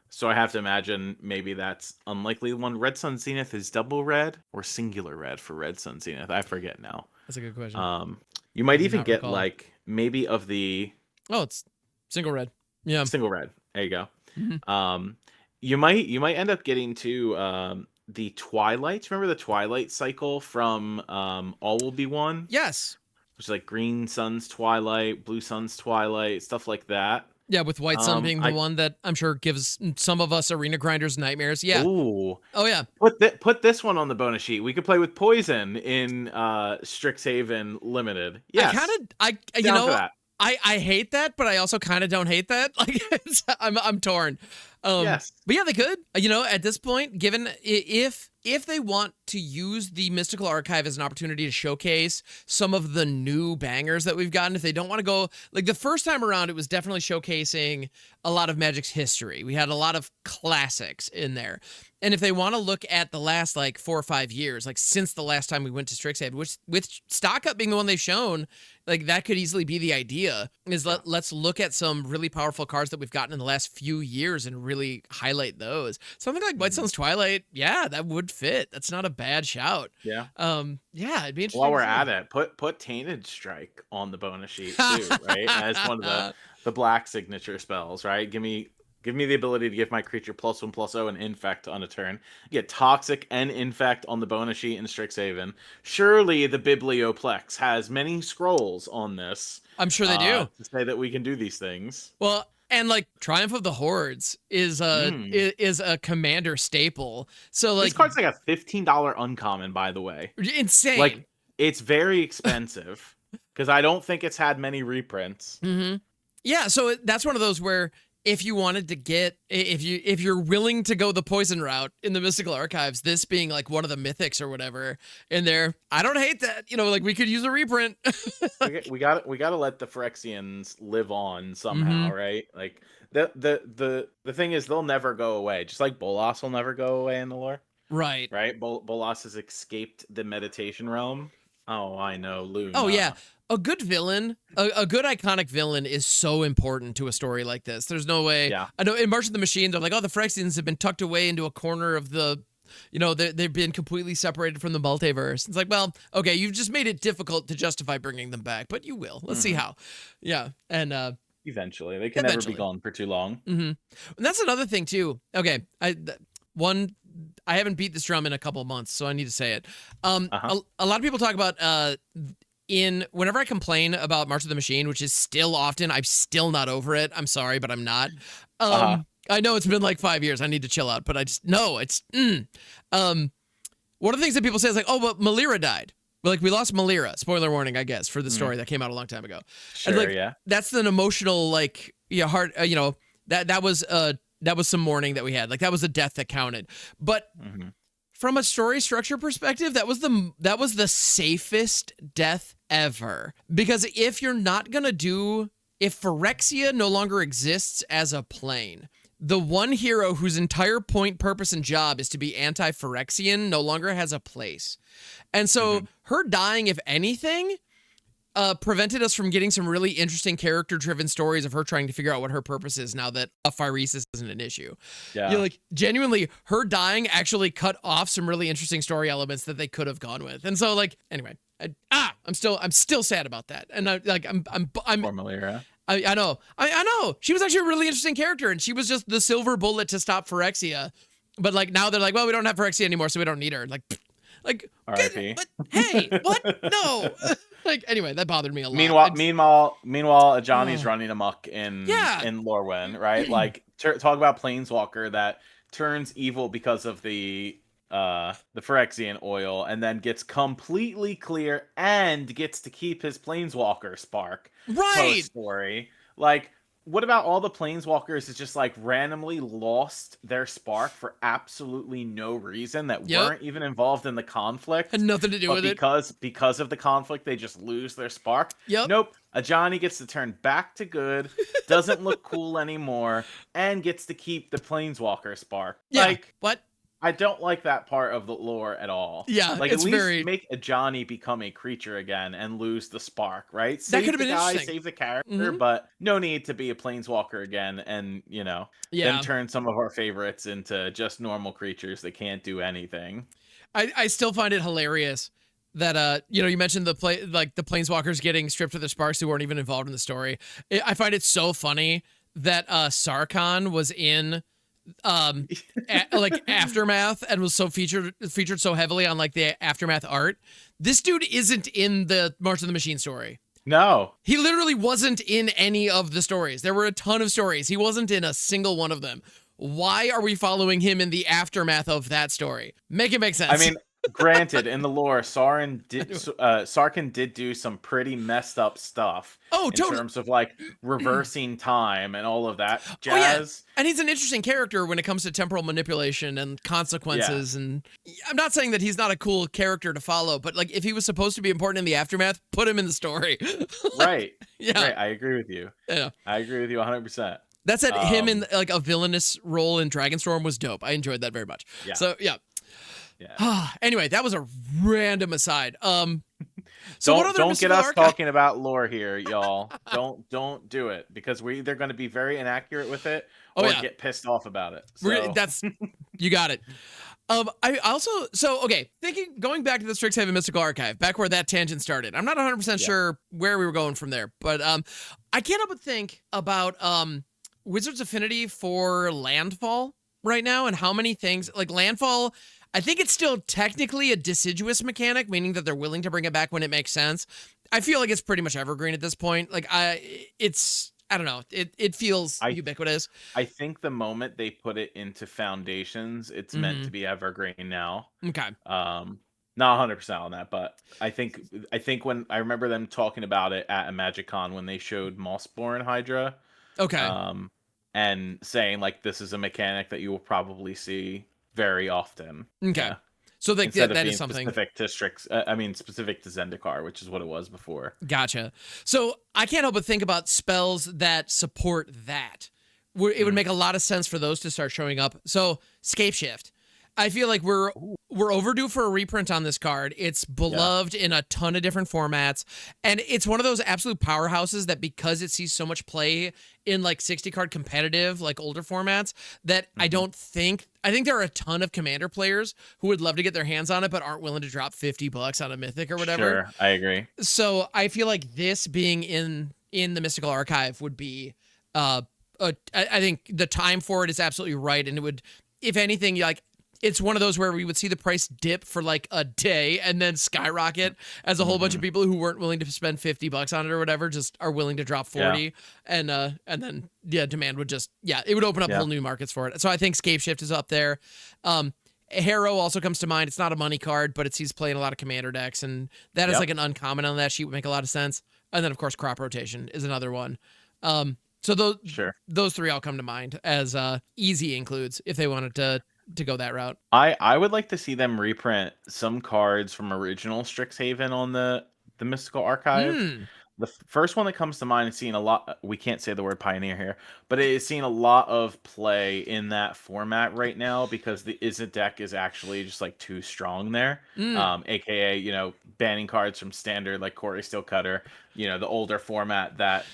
So I have to imagine maybe that's unlikely one. Red Sun Zenith is double red or singular red for Red Sun Zenith. I forget now. That's a good question. You might even get like maybe of the. Oh, it's single red. Yeah, single red. There you go. You might end up getting to the Twilight. Remember the Twilight cycle from All Will Be One? Yes. Which is like Green Sun's Twilight, Blue Sun's Twilight, stuff like that. Yeah, with White Sun being the one that I'm sure gives some of us arena grinders nightmares. Yeah. Ooh. Oh yeah. Put this one on the bonus sheet. We could play with Poison in Strixhaven Limited. Yes. You know, I hate that, but I also kind of don't hate that. Like I'm torn. Yes. But yeah, they could. You know, at this point, given if they want to use the Mystical Archive as an opportunity to showcase some of the new bangers that we've gotten, if they don't want to go like the first time around, it was definitely showcasing a lot of Magic's history. We had a lot of classics in there. And if they want to look at the last like 4 or 5 years, like since the last time we went to Strixhaven, which with Stock Up being the one they've shown, like that could easily be the idea, is let's look at some really powerful cards that we've gotten in the last few years and really highlight those. Something like White Sun's Twilight, yeah, that would fit. That's not a bad shout. Yeah. Yeah, it'd be interesting. While we're at it, put Tainted Strike on the bonus sheet too, right? As one of the black signature spells, right? Give me the ability to give my creature +1/+0 and infect on a turn. Get Toxic and Infect on the bonus sheet in Strixhaven. Surely the Biblioplex has many scrolls on this. I'm sure they do. To say that we can do these things. Well, and like Triumph of the Hordes is a commander staple. So like this card's like a $15 uncommon, by the way. Insane. Like it's very expensive because I don't think it's had many reprints. Yeah, so that's one of those where if you wanted to get, if you're willing to go the Poison route in the Mystical Archives, this being like one of the mythics or whatever in there, I don't hate that. You know, like we could use a reprint. we got to let the Phyrexians live on somehow, right? Like the thing is, they'll never go away. Just like Bolas will never go away in the lore. Right. Bolas has escaped the meditation realm. Oh, I know, Luna. Oh yeah. A good villain, a good iconic villain is so important to a story like this. There's no way. Yeah. I know in March of the Machine, they're like, oh, the Phyrexians have been tucked away into a corner of the, you know, they've been completely separated from the multiverse. It's like, well, okay, you've just made it difficult to justify bringing them back, but you will. Let's see how. Yeah. And eventually. They can never be gone for too long. And that's another thing too. Okay. I haven't beat this drum in a couple of months, so I need to say it. A lot of people talk about whenever I complain about March of the Machine, which is still often, I'm still not over it. I'm sorry, but I'm not. I know it's been like 5 years. I need to chill out, but I just no, it's one of the things that people say is like, oh, but Malira died. Like, we lost Malira. Spoiler warning, I guess, for the story that came out a long time ago. Sure, and like, yeah. That's an emotional, like, heart. That was some mourning that we had. Like, that was a death that counted. But from a story structure perspective, that was the safest death ever. Because if Phyrexia no longer exists as a plane, the one hero whose entire point, purpose, and job is to be anti-Phyrexian no longer has a place. And so her dying, if anything, prevented us from getting some really interesting character-driven stories of her trying to figure out what her purpose is now that a Phyresis isn't an issue. Yeah. Like, genuinely, her dying actually cut off some really interesting story elements that they could have gone with. And so, like, anyway, I'm still sad about that. And I'm Poor Malira. I know. I know. She was actually a really interesting character, and she was just the silver bullet to stop Phyrexia. But like now they're like, well, we don't have Phyrexia anymore, so we don't need her. Like R.I.P. But hey, what? No. Like, anyway, that bothered me a lot. Meanwhile, Ajani's running amok in Lorwyn, right? Like, talk about Planeswalker that turns evil because of the Phyrexian oil, and then gets completely clear and gets to keep his Planeswalker spark. Right. Story. Like, what about all the Planeswalkers that just like randomly lost their spark for absolutely no reason that weren't even involved in the conflict? Had nothing to do with it. Because of the conflict, they just lose their spark. Yep. Nope. Ajani gets to turn back to good, doesn't look cool anymore, and gets to keep the Planeswalker spark. Yeah. Like, what? I don't like that part of the lore at all. Yeah, like, it's at least very... make Ajani become a creature again and lose the spark, right? That could have been interesting. Save the character, but no need to be a Planeswalker again and, then turn some of our favorites into just normal creatures that can't do anything. I still find it hilarious that, you mentioned the Planeswalkers getting stripped of their sparks who weren't even involved in the story. I find it so funny that Sarkhan was in... Aftermath and was so featured so heavily on like the Aftermath art. This dude isn't in the March of the Machine story. No, he literally wasn't in any of the stories. There were a ton of stories. He wasn't in a single one of them. Why are we following him in the aftermath of that story? Make it make sense. I mean, granted, in the lore, Sarkhan did do some pretty messed up stuff. Oh, in totally. terms of like reversing time and all of that jazz. And he's an interesting character when it comes to temporal manipulation and consequences. And I'm not saying that he's not a cool character to follow, but like if he was supposed to be important in the aftermath, put him in the story. Right. Yeah. Right. I agree with you. Yeah. I agree with you 100%. That said, him in like a villainous role in Dragonstorm was dope. I enjoyed that very much. Yeah. So yeah. Anyway, that was a random aside. So don't get us talking about lore here, y'all. don't do it, because we're either going to be very inaccurate with it or get pissed off about it. So. You got it. I also going back to the Strixhaven Mystical Archive, back where that tangent started. I'm not 100% sure where we were going from there, but I can't help but think about Wizards Affinity for Landfall right now and how many things like Landfall. I think it's still technically a deciduous mechanic, meaning that they're willing to bring it back when it makes sense. I feel like it's pretty much evergreen at this point. Like I don't know. It feels ubiquitous. I think the moment they put it into Foundations, it's meant to be evergreen now. Okay. Not 100% on that, but I think when I remember them talking about it at a MagicCon when they showed Mossborn Hydra. Okay. And saying like this is a mechanic that you will probably see very often. Okay. So that is something specific to specific to Zendikar, which is what it was before. Gotcha. So I can't help but think about spells that support that. It would make a lot of sense for those to start showing up. So Scapeshift. I feel like we're overdue for a reprint on this card. It's beloved in a ton of different formats, and it's one of those absolute powerhouses that because it sees so much play in like 60 card competitive, like older formats, that I think there are a ton of Commander players who would love to get their hands on it, but aren't willing to drop $50 on a Mythic or whatever. Sure, I agree. So I feel like this being in the Mystical Archive would be, I think the time for it is absolutely right, and it would, if anything, like it's one of those where we would see the price dip for like a day and then skyrocket as a whole bunch of people who weren't willing to spend $50 on it or whatever just are willing to drop 40, and then demand would just it would open up whole new markets for it. So I think Scapeshift is up there. Harrow also comes to mind. It's not a money card, but it sees play in a lot of commander decks, and that is like an uncommon on that sheet would make a lot of sense. And then of course Crop Rotation is another one. So those three all come to mind as easy includes if they wanted to go that route. I would like to see them reprint some cards from original Strixhaven on the Mystical Archive. The first one that comes to mind is seeing a lot. We can't say the word Pioneer here, but it is seeing a lot of play in that format right now because the Izzet deck is actually just like too strong there. AKA, banning cards from standard like Corey Steelcutter, the older format that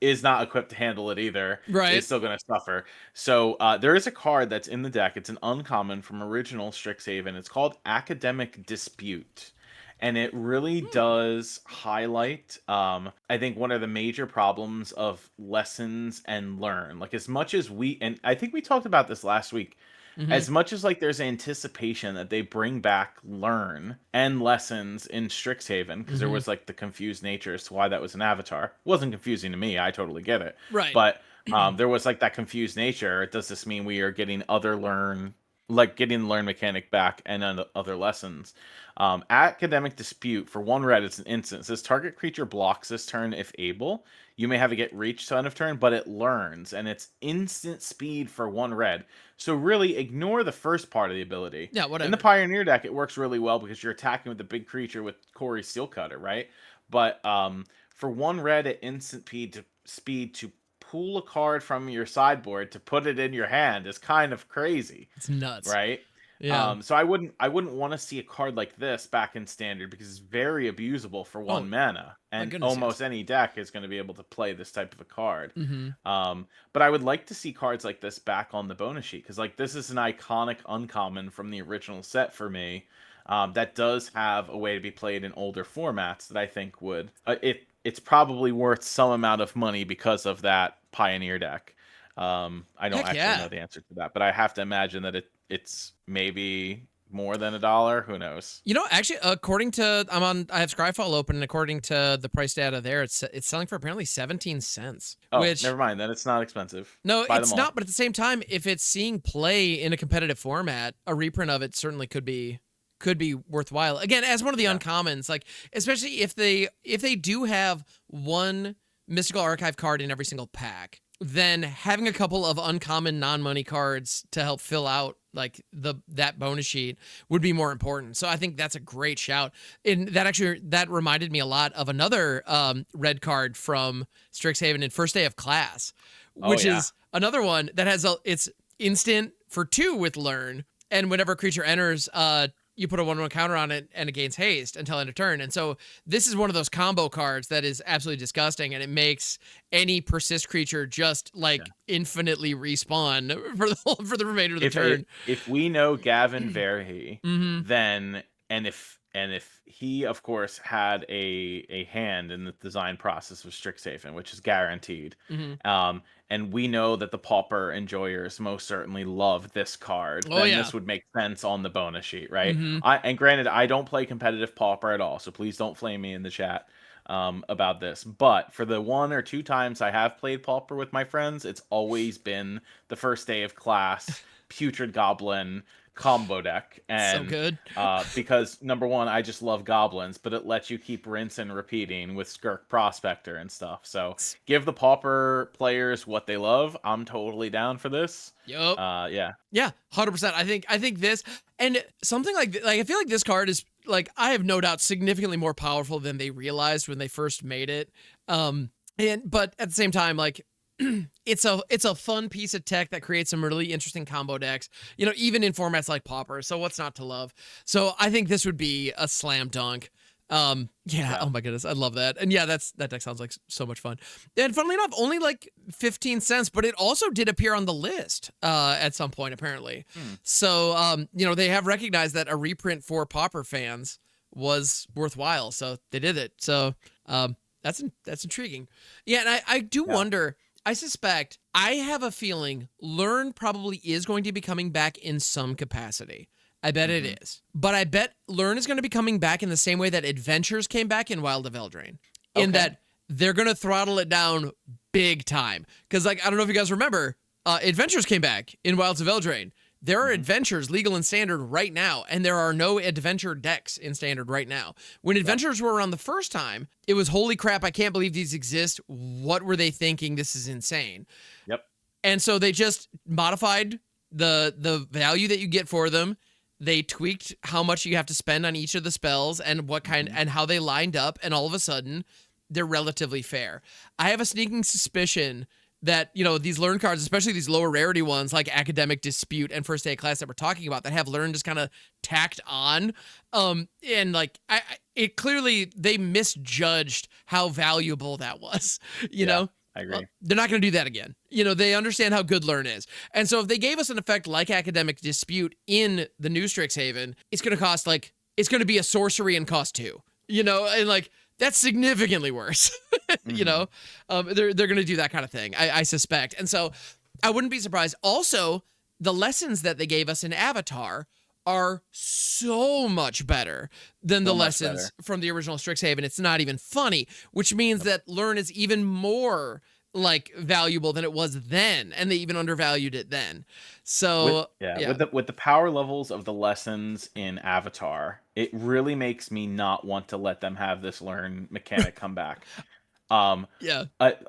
is not equipped to handle it either, is still going to suffer. So there is a card that's in the deck. It's an uncommon from original Strixhaven. It's called Academic Dispute. And it really does highlight, I think, one of the major problems of lessons and learn. Like, as much as and I think we talked about this last week, as much as like there's anticipation that they bring back learn and lessons in Strixhaven, because there was like the confused nature as to why that was an avatar. It wasn't confusing to me. I totally get it. Right. But there was like that confused nature. Does this mean we are getting other learn, like getting the learn mechanic back and other lessons? Academic Dispute, for 1 red, it's an instant. It says target creature blocks this turn if able. You may have it get reached to end of turn, but it learns, and it's instant speed for 1 red. So really, ignore the first part of the ability. Yeah, whatever. In the Pioneer deck, it works really well because you're attacking with the big creature with Corey Steelcutter, right? But for 1 red at instant speed to pull a card from your sideboard to put it in your hand is kind of crazy. It's nuts, right? Yeah. So I wouldn't want to see a card like this back in standard because it's very abusable for 1 mana, and almost any deck is going to be able to play this type of a card. But I would like to see cards like this back on the bonus sheet because like this is an iconic uncommon from the original set for me that does have a way to be played in older formats that I think would it's probably worth some amount of money because of that Pioneer deck. I don't actually know the answer to that, but I have to imagine that it's maybe more than $1. Who knows? Actually, according to I have Scryfall open, and according to the price data there, it's selling for apparently 17 cents. Oh, which, never mind. Then it's not expensive. No, it's not. But at the same time, if it's seeing play in a competitive format, a reprint of it certainly could be worthwhile. Again, as one of the uncommons, like especially if they do have one Mystical Archive card in every single pack, then having a couple of uncommon non-money cards to help fill out like that bonus sheet would be more important. So I think that's a great shout. And that reminded me a lot of another red card from Strixhaven in First Day of Class, which is another one that has it's instant for 2 with learn, and whenever a creature enters, you put a 1/1 counter on it and it gains haste until end of turn. And so this is one of those combo cards that is absolutely disgusting, and it makes any persist creature just like infinitely respawn for the remainder of the turn. If we know Gavin Verhey, then if he of course had a hand in the design process of Strixhaven, which is guaranteed, and we know that the Pauper enjoyers most certainly love this card, then this would make sense on the bonus sheet, right? And granted, I don't play competitive Pauper at all, so please don't flame me in the chat about this. But for the 1 or 2 times I have played Pauper with my friends, it's always been the First Day of Class Putrid Goblin combo deck. And so good. Because number one, I just love goblins, but it lets you keep rinse and repeating with Skirk Prospector and stuff. So give the Pauper players what they love. I'm totally down for this. Yep. Yeah, 100%. I think this, and something like I feel like this card is like, I have no doubt significantly more powerful than they realized when they first made it. But at the same time, like, it's a fun piece of tech that creates some really interesting combo decks, even in formats like Pauper. So what's not to love? So I think this would be a slam dunk. Oh my goodness, I love that. And that deck sounds like so much fun. And funnily enough, only like 15 cents, but it also did appear on the list at some point apparently. So they have recognized that a reprint for Pauper fans was worthwhile, so they did it. So that's intriguing. Yeah, and I do wonder. I suspect, I have a feeling Learn probably is going to be coming back in some capacity. I bet it is. But I bet Learn is going to be coming back in the same way that Adventures came back in Wild of Eldraine. In that they're going to throttle it down big time. Because, like, I don't know if you guys remember, Adventures came back in Wilds of Eldraine. There are adventures, legal and standard, right now, and there are no adventure decks in standard right now. When adventures were around the first time, it was, holy crap, I can't believe these exist. What were they thinking? This is insane. Yep. And so they just modified the value that you get for them. They tweaked how much you have to spend on each of the spells and what kind and how they lined up, and all of a sudden, they're relatively fair. I have a sneaking suspicion that, you know, these Learn cards, especially these lower rarity ones like Academic Dispute and First Day of Class that we're talking about, that have Learn just kind of tacked on, and like it clearly they misjudged how valuable that was. You know, I agree. They're not going to do that again. You know, they understand how good Learn is, and so if they gave us an effect like Academic Dispute in the new Strixhaven, it's going to cost like it's going to be a sorcery and cost 2. You know, and like. That's significantly worse. You know, they're going to do that kind of thing, I suspect. And so I wouldn't be surprised. Also, the lessons that they gave us in Avatar are so much better than the lessons from the original Strixhaven. It's not even funny, which means that Learn is even more like valuable than it was then, and they even undervalued it then. So with the power levels of the lessons in Avatar, it really makes me not want to let them have this Learn mechanic come back. I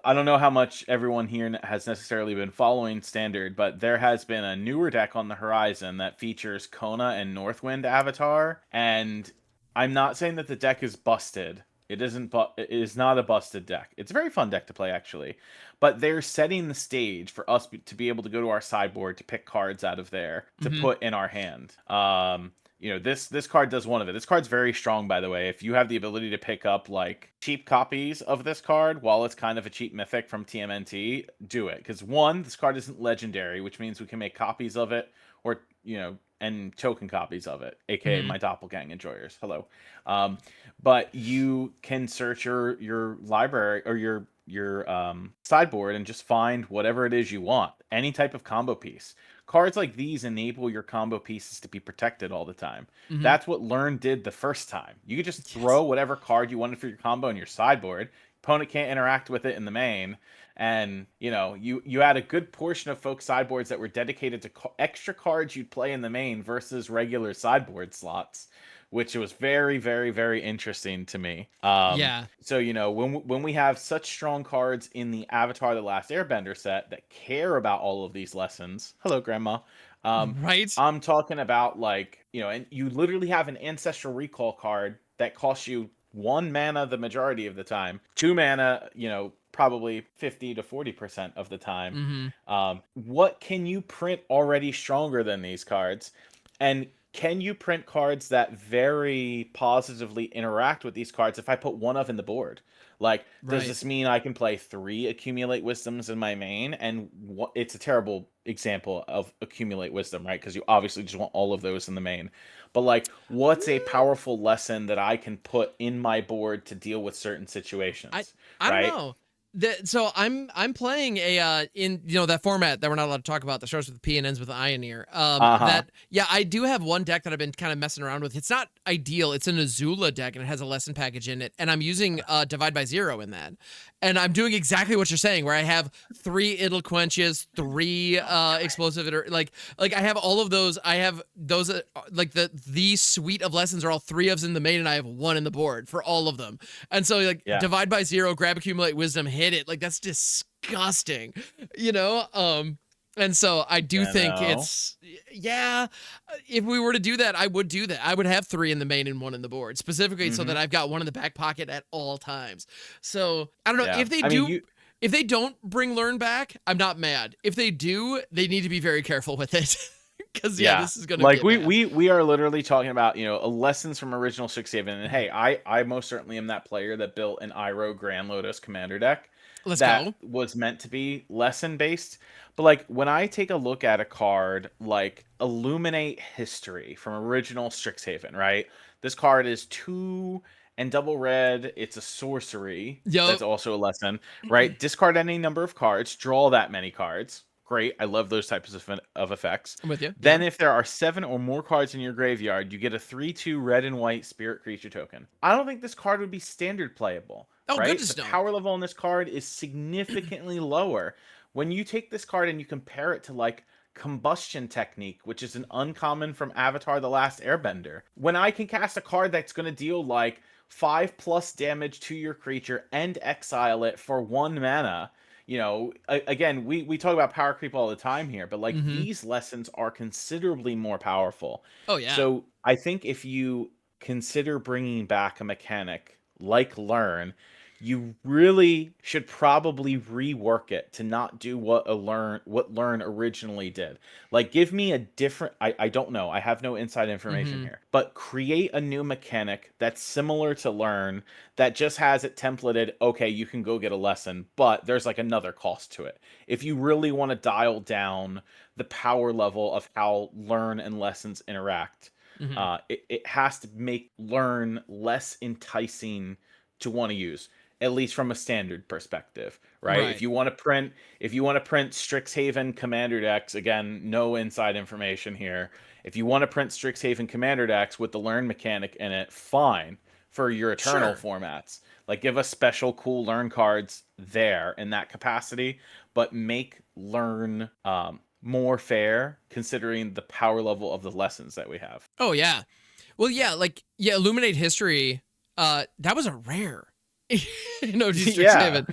don't know how much everyone here has necessarily been following Standard, but there has been a newer deck on the horizon that features Kona and Northwind Avatar, and I'm not saying that the deck is busted. It isn't, but it is not a busted deck. It's a very fun deck to play, actually. But they're setting the stage for us to be able to go to our sideboard to pick cards out of there to put in our hand. You know, this card does one of it. This card's very strong, by the way. If you have the ability to pick up like cheap copies of this card while it's kind of a cheap mythic from TMNT, do it. Because one, this card isn't legendary, which means we can make copies of it, or you know, and token copies of it, aka my doppelgang enjoyers. Hello. But you can search your library or your sideboard and just find whatever it is you want. Any type of combo piece. Cards like these enable your combo pieces to be protected all the time. That's what Learn did the first time. You could just throw whatever card you wanted for your combo in your sideboard. Opponent can't interact with it in the main. And, you know, you had a good portion of folks' sideboards that were dedicated to extra cards you'd play in the main versus regular sideboard slots, which was very, very, very interesting to me. So, you know, when we have such strong cards in the Avatar The Last Airbender set that care about all of these lessons. Hello, Grandma. Right. I'm talking about, like, you know, and you literally have an Ancestral Recall card that costs you 1 mana the majority of the time, 2 mana, you know, probably 50 to 40% of the time. What can you print already stronger than these cards? And can you print cards that very positively interact with these cards if I put one of in the board? Like, does this mean I can play 3 Accumulate Wisdoms in my main? And it's a terrible example of Accumulate Wisdom, right? Because you obviously just want all of those in the main. But, like, what's a powerful lesson that I can put in my board to deal with certain situations? I don't know. So I'm playing a in that format that we're not allowed to talk about that starts with P and ends with Ioneer. I do have one deck that I've been kind of messing around with. It's not ideal. It's an Azula deck and it has a lesson package in it, and I'm using Divide by Zero in that. And I'm doing exactly what you're saying, where I have 3 Idle Quenches, 3 explosive, like I have all of those. I have those like the suite of lessons are all 3 ofs in the main, and I have 1 in the board for all of them. And so Divide by Zero, grab Accumulate Wisdom, hit it. Like, that's disgusting, you know? And so I do think it's, if we were to do that, I would do that. I would have 3 in the main and 1 in the board, specifically so that I've got 1 in the back pocket at all times. So I don't know if they if they don't bring Learn back, I'm not mad. If they do, they need to be very careful with it. Because this is gonna like we are literally talking about lessons from original Strixhaven, and hey, I most certainly am that player that built an Iroh Grand Lotus commander deck that was meant to be lesson based. But like, when I take a look at a card like Illuminate History from original Strixhaven, right? This card is 2 And double red, it's a sorcery. Yup. That's also a lesson, right? Discard any number of cards, draw that many cards. Great. I love those types of effects. I'm with you. Then if there are 7 or more cards in your graveyard, you get a 3/2 red and white spirit creature token. I don't think this card would be standard playable. Oh, right? goodness The no. power level on this card is significantly lower. When you take this card and you compare it to like Combustion Technique, which is an uncommon from Avatar: The Last Airbender, when I can cast a card that's going to deal like 5+ damage to your creature and exile it for 1 mana, you know, again, we talk about power creep all the time here, but like these lessons are considerably more powerful. Oh, yeah. So I think if you consider bringing back a mechanic like Learn, you really should probably rework it to not do what Learn originally did. Like, give me a different, I don't know, I have no inside information here, but create a new mechanic that's similar to Learn, that just has it templated, okay, you can go get a lesson, but there's like another cost to it. If you really want to dial down the power level of how Learn and lessons interact, it has to make Learn less enticing to want to use, at least from a standard perspective, right? If you want to print Strixhaven Commander decks, again, no inside information here. If you want to print Strixhaven Commander decks with the Learn mechanic in it, fine, for your Eternal formats. Like, give us special cool Learn cards there in that capacity, but make Learn more fair considering the power level of the lessons that we have. Oh, yeah. Well, yeah, like, yeah, Illuminate History, that was a rare. Strixhaven.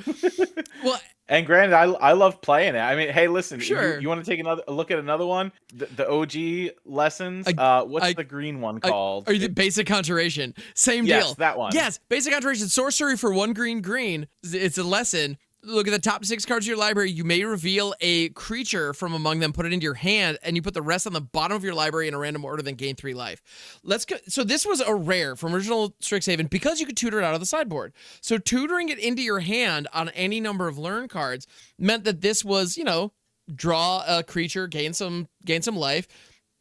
Well, and granted, I love playing it. I mean, hey, listen, sure. You want to take a look at another one? The OG lessons. What's the green one called? Are you the Basic Conjuration? Same deal. Yes, that one. Yes, Basic Conjuration. Sorcery for 1 green. It's a lesson. Look at the top 6 cards of your library. You may reveal a creature from among them, put it into your hand, and you put the rest on the bottom of your library in a random order, then gain 3 life. So this was a rare from original Strixhaven because you could tutor it out of the sideboard. So tutoring it into your hand on any number of Learn cards meant that this was, draw a creature, gain some life.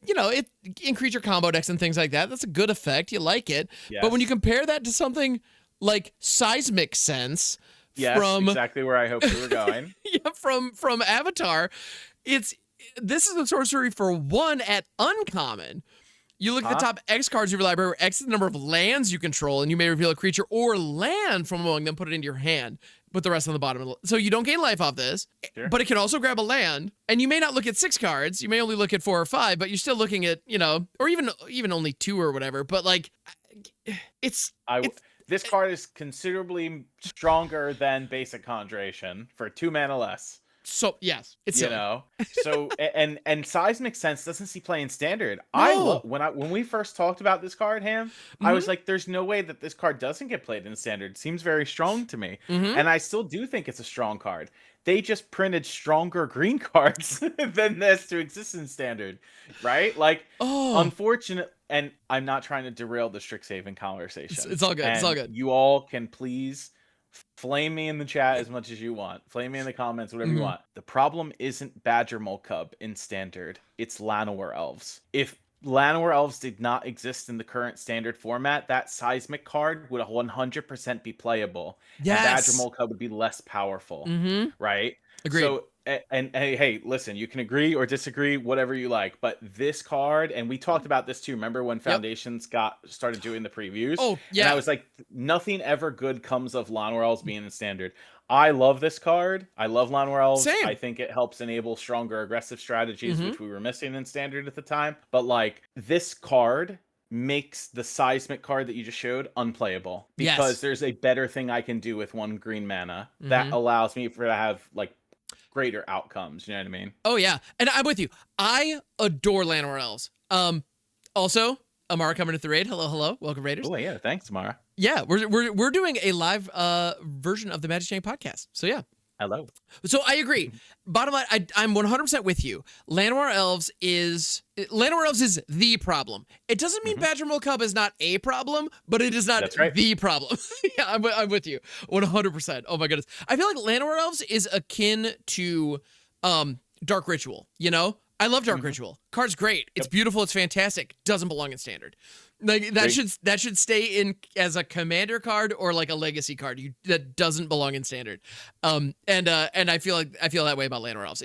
It in creature combo decks and things like that. That's a good effect. You like it. Yes. But when you compare that to something like Seismic Sense, yes, exactly where I hoped we were going. Yeah, from Avatar, this is a sorcery for 1 at uncommon. You look at the top X cards of your library, where X is the number of lands you control, and you may reveal a creature or land from among them, put it into your hand, put the rest on the bottom. So you don't gain life off this, but it can also grab a land, and you may not look at 6 cards. You may only look at 4 or 5, but you're still looking at, or even only 2 or whatever. But like, this card is considerably stronger than Basic Conjuration for 2 mana less. So yes, it's so and Seismic Sense doesn't see play in Standard. No. When we first talked about this card, Ham, I was like, there's no way that this card doesn't get played in Standard. It seems very strong to me, and I still do think it's a strong card. They just printed stronger green cards than this to exist in Standard, right? Like, unfortunate. And I'm not trying to derail the Strixhaven conversation. It's all good. It's all good. You all can please flame me in the chat as much as you want. Flame me in the comments, whatever you want. The problem isn't Badger Mole Cub in Standard. It's Llanowar Elves. If Llanowar Elves did not exist in the current Standard format, that Seismic card would 100% be playable. Yes. And Badger Mole Cub would be less powerful, right? Agreed. So, and hey, listen, you can agree or disagree, whatever you like, but this card, and we talked about this too. Remember when Foundations started doing the previews? Oh, yeah. And I was like, nothing ever good comes of Llanowar Elves being in Standard. I love this card. I love Llanowar Elves. Same. I think it helps enable stronger aggressive strategies, which we were missing in Standard at the time. But like, this card makes the Seismic card that you just showed unplayable because there's a better thing I can do with 1 green mana that allows me to have like greater outcomes. You know what I mean? Oh yeah, and I'm with you. I adore Llanowar Elves. Also, Amara coming to the raid. Hello, welcome Raiders. Oh yeah, thanks Amara. Yeah, we're doing a live version of the MagicJank podcast. So yeah. Hello. So I agree. Bottom line, I'm 100% with you. Llanowar Elves is the problem. It doesn't mean Badger Mole Cub is not a problem, but it is not the problem. Yeah, I'm with you 100%. Oh my goodness. I feel like Llanowar Elves is akin to Dark Ritual, I love Dark Ritual. Card's great. It's beautiful. It's fantastic. Doesn't belong in standard. Like that should stay in as a commander card or like a legacy card. That doesn't belong in standard. And I feel that way about Llanowar Elves.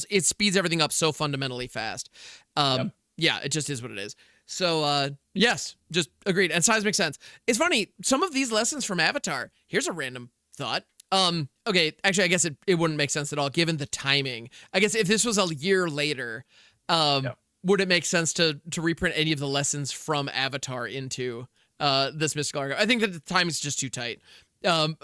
It speeds everything up so fundamentally fast. Yeah, it just is what it is. So yes, just agreed. And size makes sense. It's funny. Some of these lessons from Avatar. Here's a random thought. Okay, actually, I guess it wouldn't make sense at all given the timing. I guess if this was a year later, would it make sense to reprint any of the lessons from Avatar into this Mystical Archive? I think that the time is just too tight. And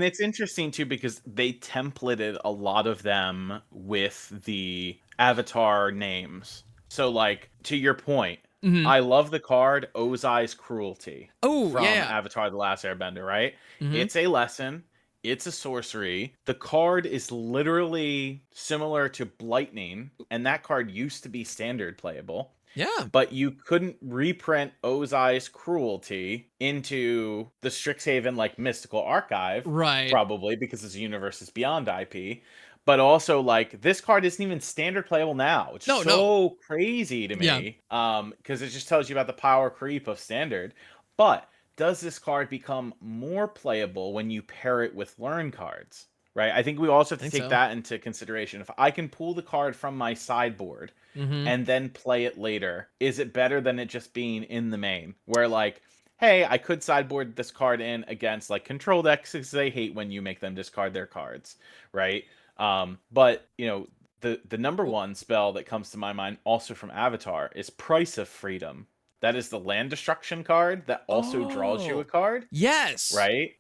it's interesting too because they templated a lot of them with the Avatar names. So, like, to your point, I love the card Ozai's Cruelty from Avatar: The Last Airbender, right? It's a lesson. It's a sorcery. The card is literally similar to Blightning, and that card used to be standard playable. Yeah. But you couldn't reprint Ozai's Cruelty into the Strixhaven, like, Mystical Archive. Right. Probably, because it's a Universes Beyond IP. But also, like, this card isn't even standard playable now. It's so crazy to me. Because it just tells you about the power creep of standard. But does this card become more playable when you pair it with learn cards? Right? I think we also have to take that into consideration. If I can pull the card from my sideboard and then play it later, is it better than it just being in the main? Where, like, hey, I could sideboard this card in against, like, control decks because they hate when you make them discard their cards, right? But, you know, the number one spell that comes to my mind also from Avatar is Price of Freedom. That is the land destruction card that also draws you a card. Yes. Right?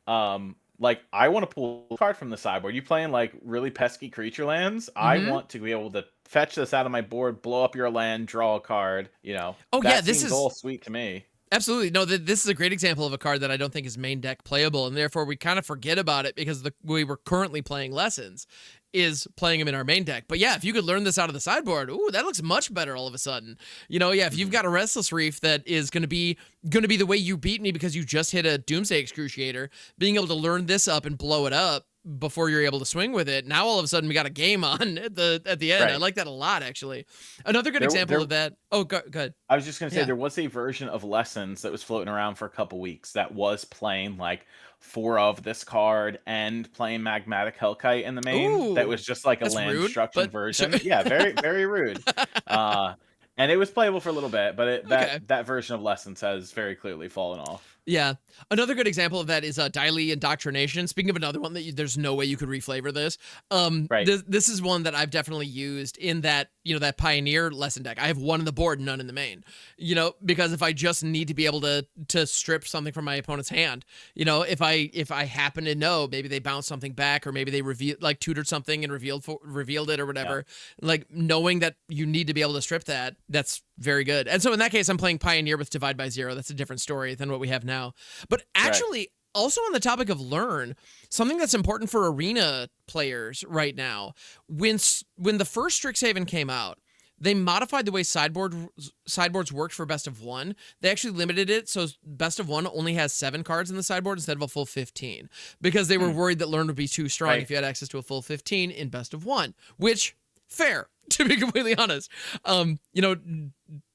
Like, I want to pull a card from the sideboard. You playing, like, really pesky creature lands? I want to be able to fetch this out of my board, blow up your land, draw a card, you know. This seems all sweet to me. Absolutely. No, this is a great example of a card that I don't think is main deck playable, and therefore we kind of forget about it because the way we're currently playing lessons is playing them in our main deck. But yeah, if you could learn this out of the sideboard, ooh, that looks much better all of a sudden. You know, yeah, if you've got a Restless Reef that is going to be the way you beat me because you just hit a Doomsday Excruciator, being able to learn this up and blow it up before you're able to swing with it, now all of a sudden we got a game on at the end. Right. I like that a lot, actually. Another good example of that. Oh, go ahead. I was just gonna say there was a version of Lessons that was floating around for a couple weeks that was playing like 4 of this card and playing Magmatic Hellkite in the main. Ooh, that was just like a land destruction version. Yeah, very very rude. And it was playable for a little bit, but that version of Lessons has very clearly fallen off. Yeah. Another good example of that is Daily Indoctrination. Speaking of another one that there's no way you could reflavor this. Right. This is one that I've definitely used in that, you know, that Pioneer lesson deck. I have 1 in the board, none in the main. You know, because if I just need to be able to strip something from my opponent's hand, you know, if I happen to know maybe they bounced something back or maybe they tutored something and revealed it or whatever, like knowing that you need to be able to strip that, that's very good. And so in that case, I'm playing Pioneer with Divide by Zero. That's a different story than what we have now. But actually, also on the topic of learn, something that's important for arena players right now, when the first Strixhaven came out, they modified the way sideboards worked for best of 1. They actually limited it so best of 1 only has 7 cards in the sideboard instead of a full 15 because they were worried that learn would be too strong if you had access to a full 15 in best of 1, which fair, to be completely honest. You know,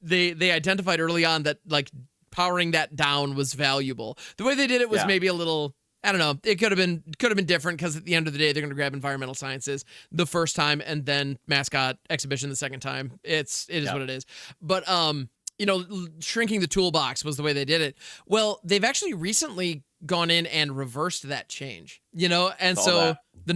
they identified early on that like powering that down was valuable. The way they did it was maybe a little, I don't know, it could have been different because at the end of the day they're going to grab environmental sciences the first time and then mascot exhibition the second time. It is what it is. But you know, shrinking the toolbox was the way they did it. Well, they've actually recently gone in and reversed that change, you know, and so the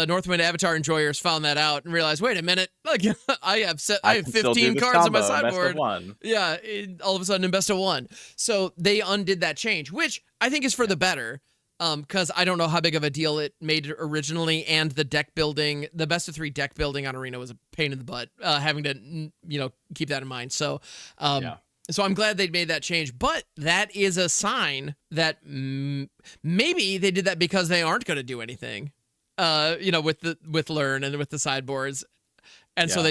Northwind Avatar enjoyers found that out and realized, wait a minute, like I have 15 cards in my sideboard. Yeah, all of a sudden in best of 1. So they undid that change, which I think is for the better. Because I don't know how big of a deal it made originally, and the deck building, the best of 3 deck building on Arena was a pain in the butt, having to, you know, keep that in mind. So, so I'm glad they made that change, but that is a sign that maybe they did that because they aren't going to do anything, you know, with Learn and with the sideboards, and so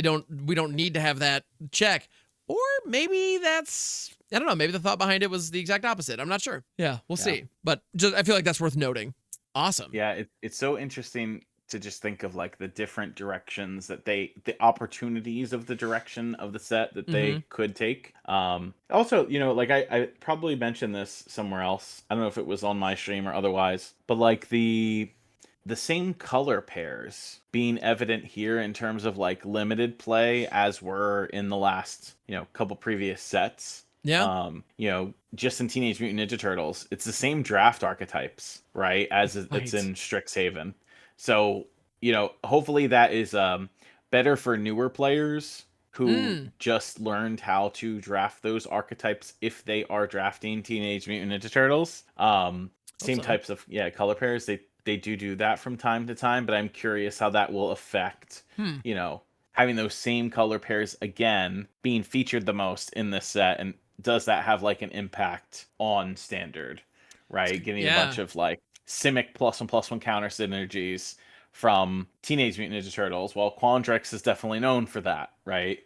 we don't need to have that check, or maybe that's. I don't know. Maybe the thought behind it was the exact opposite. I'm not sure. Yeah, we'll see. But just I feel like that's worth noting. Awesome. Yeah, it's so interesting to just think of like the different directions that the opportunities of the direction of the set that they could take. Also, like I probably mentioned this somewhere else. I don't know if it was on my stream or otherwise, but like the same color pairs being evident here in terms of like limited play as were in the last, couple previous sets. Yeah. Just in Teenage Mutant Ninja Turtles, it's the same draft archetypes, right? As it's Right. in Strixhaven. So, hopefully that is better for newer players who just learned how to draft those archetypes if they are drafting Teenage Mutant Ninja Turtles. Same types of color pairs. They do that from time to time, but I'm curious how that will affect, having those same color pairs again being featured the most in this set, and does that have like an impact on standard, right? Getting a bunch of like Simic +1/+1 counter synergies from Teenage Mutant Ninja Turtles. Well, Quandrix is definitely known for that, right?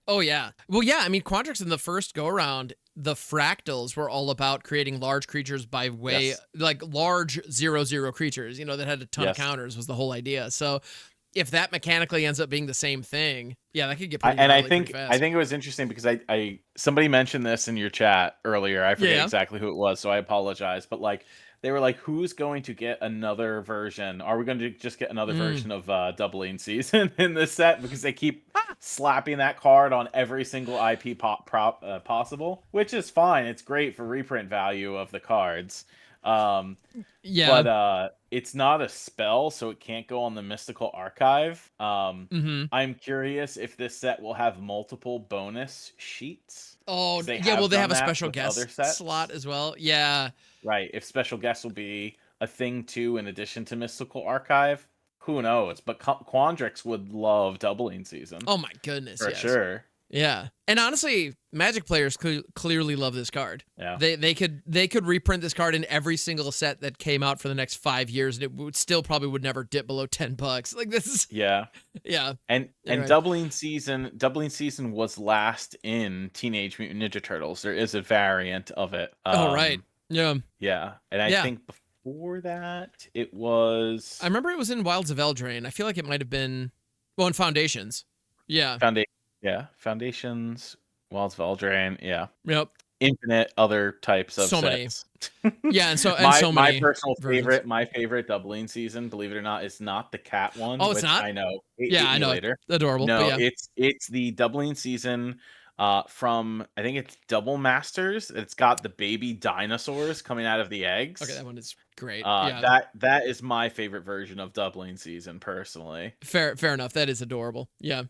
Oh yeah. Well, yeah. I mean, Quandrix in the first go around, the fractals were all about creating large creatures by way like large 0/0 creatures. That had a ton of counters was the whole idea. So if that mechanically ends up being the same thing, that could get pretty pretty fast. I think it was interesting because I somebody mentioned this in your chat earlier. I forget exactly who it was, so I apologize. But like they were like, who's going to get another version? Are we going to just get another version of Doubling Season in this set? Because they keep slapping that card on every single IP possible, which is fine. It's great for reprint value of the cards. But it's not a spell, so it can't go on the Mystical Archive. I'm curious if this set will have multiple bonus sheets. Oh, yeah, will they have a special guest slot as well? Yeah. Right, if special guests will be a thing too in addition to Mystical Archive, who knows? But Quandrix would love Doubling Season. Oh my goodness, for sure. Yeah, and honestly, Magic players clearly love this card. Yeah, they could reprint this card in every single set that came out for the next 5 years, and it would still probably would never dip below $10. Like this is yeah. And right. Doubling Season was last in Teenage Mutant Ninja Turtles. There is a variant of it. Right. Yeah. Yeah, and I think before that it was. I remember it was in Wilds of Eldraine. I feel like it might have been in Foundations. Yeah. Foundations, Wilds of Eldraine, Yep. Infinite other types of sets. Many. Yeah, and so my personal favorite, my favorite Doubling Season, believe it or not, is not the cat one. Oh, it's not? I know. I know. Later. Adorable. No, it's the Doubling Season from I think it's Double Masters. It's got the baby dinosaurs coming out of the eggs. Okay, that one is great. That is my favorite version of Doubling Season personally. Fair enough. That is adorable. Yeah.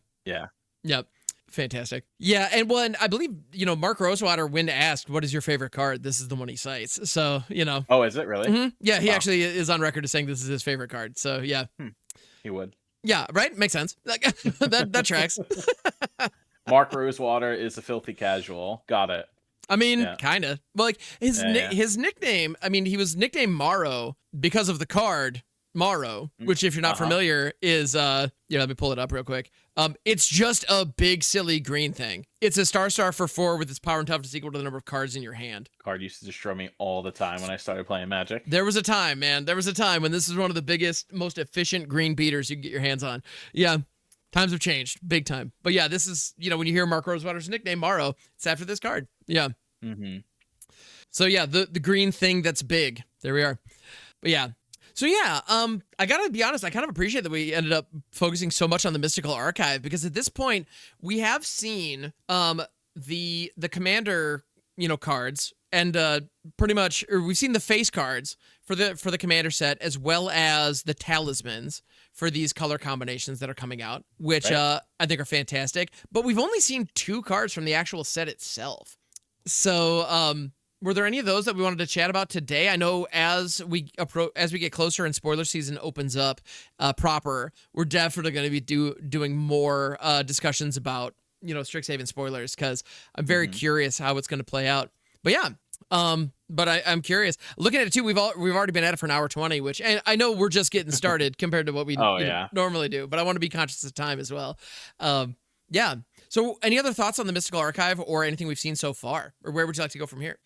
Yep. Fantastic. Yeah, and I believe, Mark Rosewater, when asked, what is your favorite card, this is the one he cites. So, Oh, is it really? Yeah, he actually is on record as saying this is his favorite card. So, yeah. He would. Yeah, right? Makes sense. That tracks. Mark Rosewater is a filthy casual. Got it. I mean, kind of. Well, like, his nickname, I mean, he was nicknamed Morrow because of the card Morrow, which if you're not familiar is let me pull it up real quick. It's just a big silly green thing. It's a star for 4 with its power and toughness equal to the number of cards in your hand. Card used to destroy me all the time when I started playing Magic. There was a time, man. There was a time when this is one of the biggest, most efficient green beaters you can get your hands on. Yeah. Times have changed big time. But yeah, this is, when you hear Mark Rosewater's nickname Morrow, it's after this card. Yeah. So yeah, the green thing that's big. There we are. But yeah. So yeah, I gotta be honest, I kind of appreciate that we ended up focusing so much on the Mystical Archive, because at this point we have seen the commander cards, and pretty much, or we've seen the face cards for the commander set, as well as the talismans for these color combinations that are coming out, which I think are fantastic. But we've only seen 2 cards from the actual set itself. So were there any of those that we wanted to chat about today? I know as we get closer and spoiler season opens up proper, we're definitely going to be doing more discussions about Strixhaven spoilers, because I'm very curious how it's going to play out. But yeah, but I'm curious. Looking at it too, we've already been at it for an hour 20, which, and I know we're just getting started compared to what we normally do, but I want to be conscious of time as well. Yeah. So any other thoughts on the Mystical Archive or anything we've seen so far, or where would you like to go from here?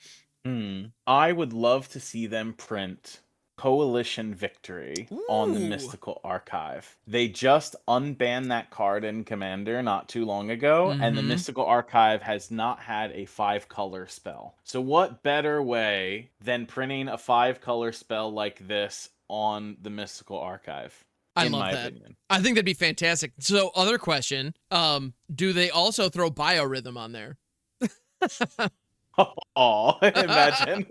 I would love to see them print Coalition Victory on the Ooh. Mystical Archive. They just unbanned that card in Commander not too long ago, and the Mm-hmm. Mystical Archive has not had a 5-color spell. So what better way than printing a 5-color spell like this on the Mystical Archive, I in love my that. opinion. I think that'd be fantastic. So, other question: do they also throw Biorhythm on there? Oh, imagine.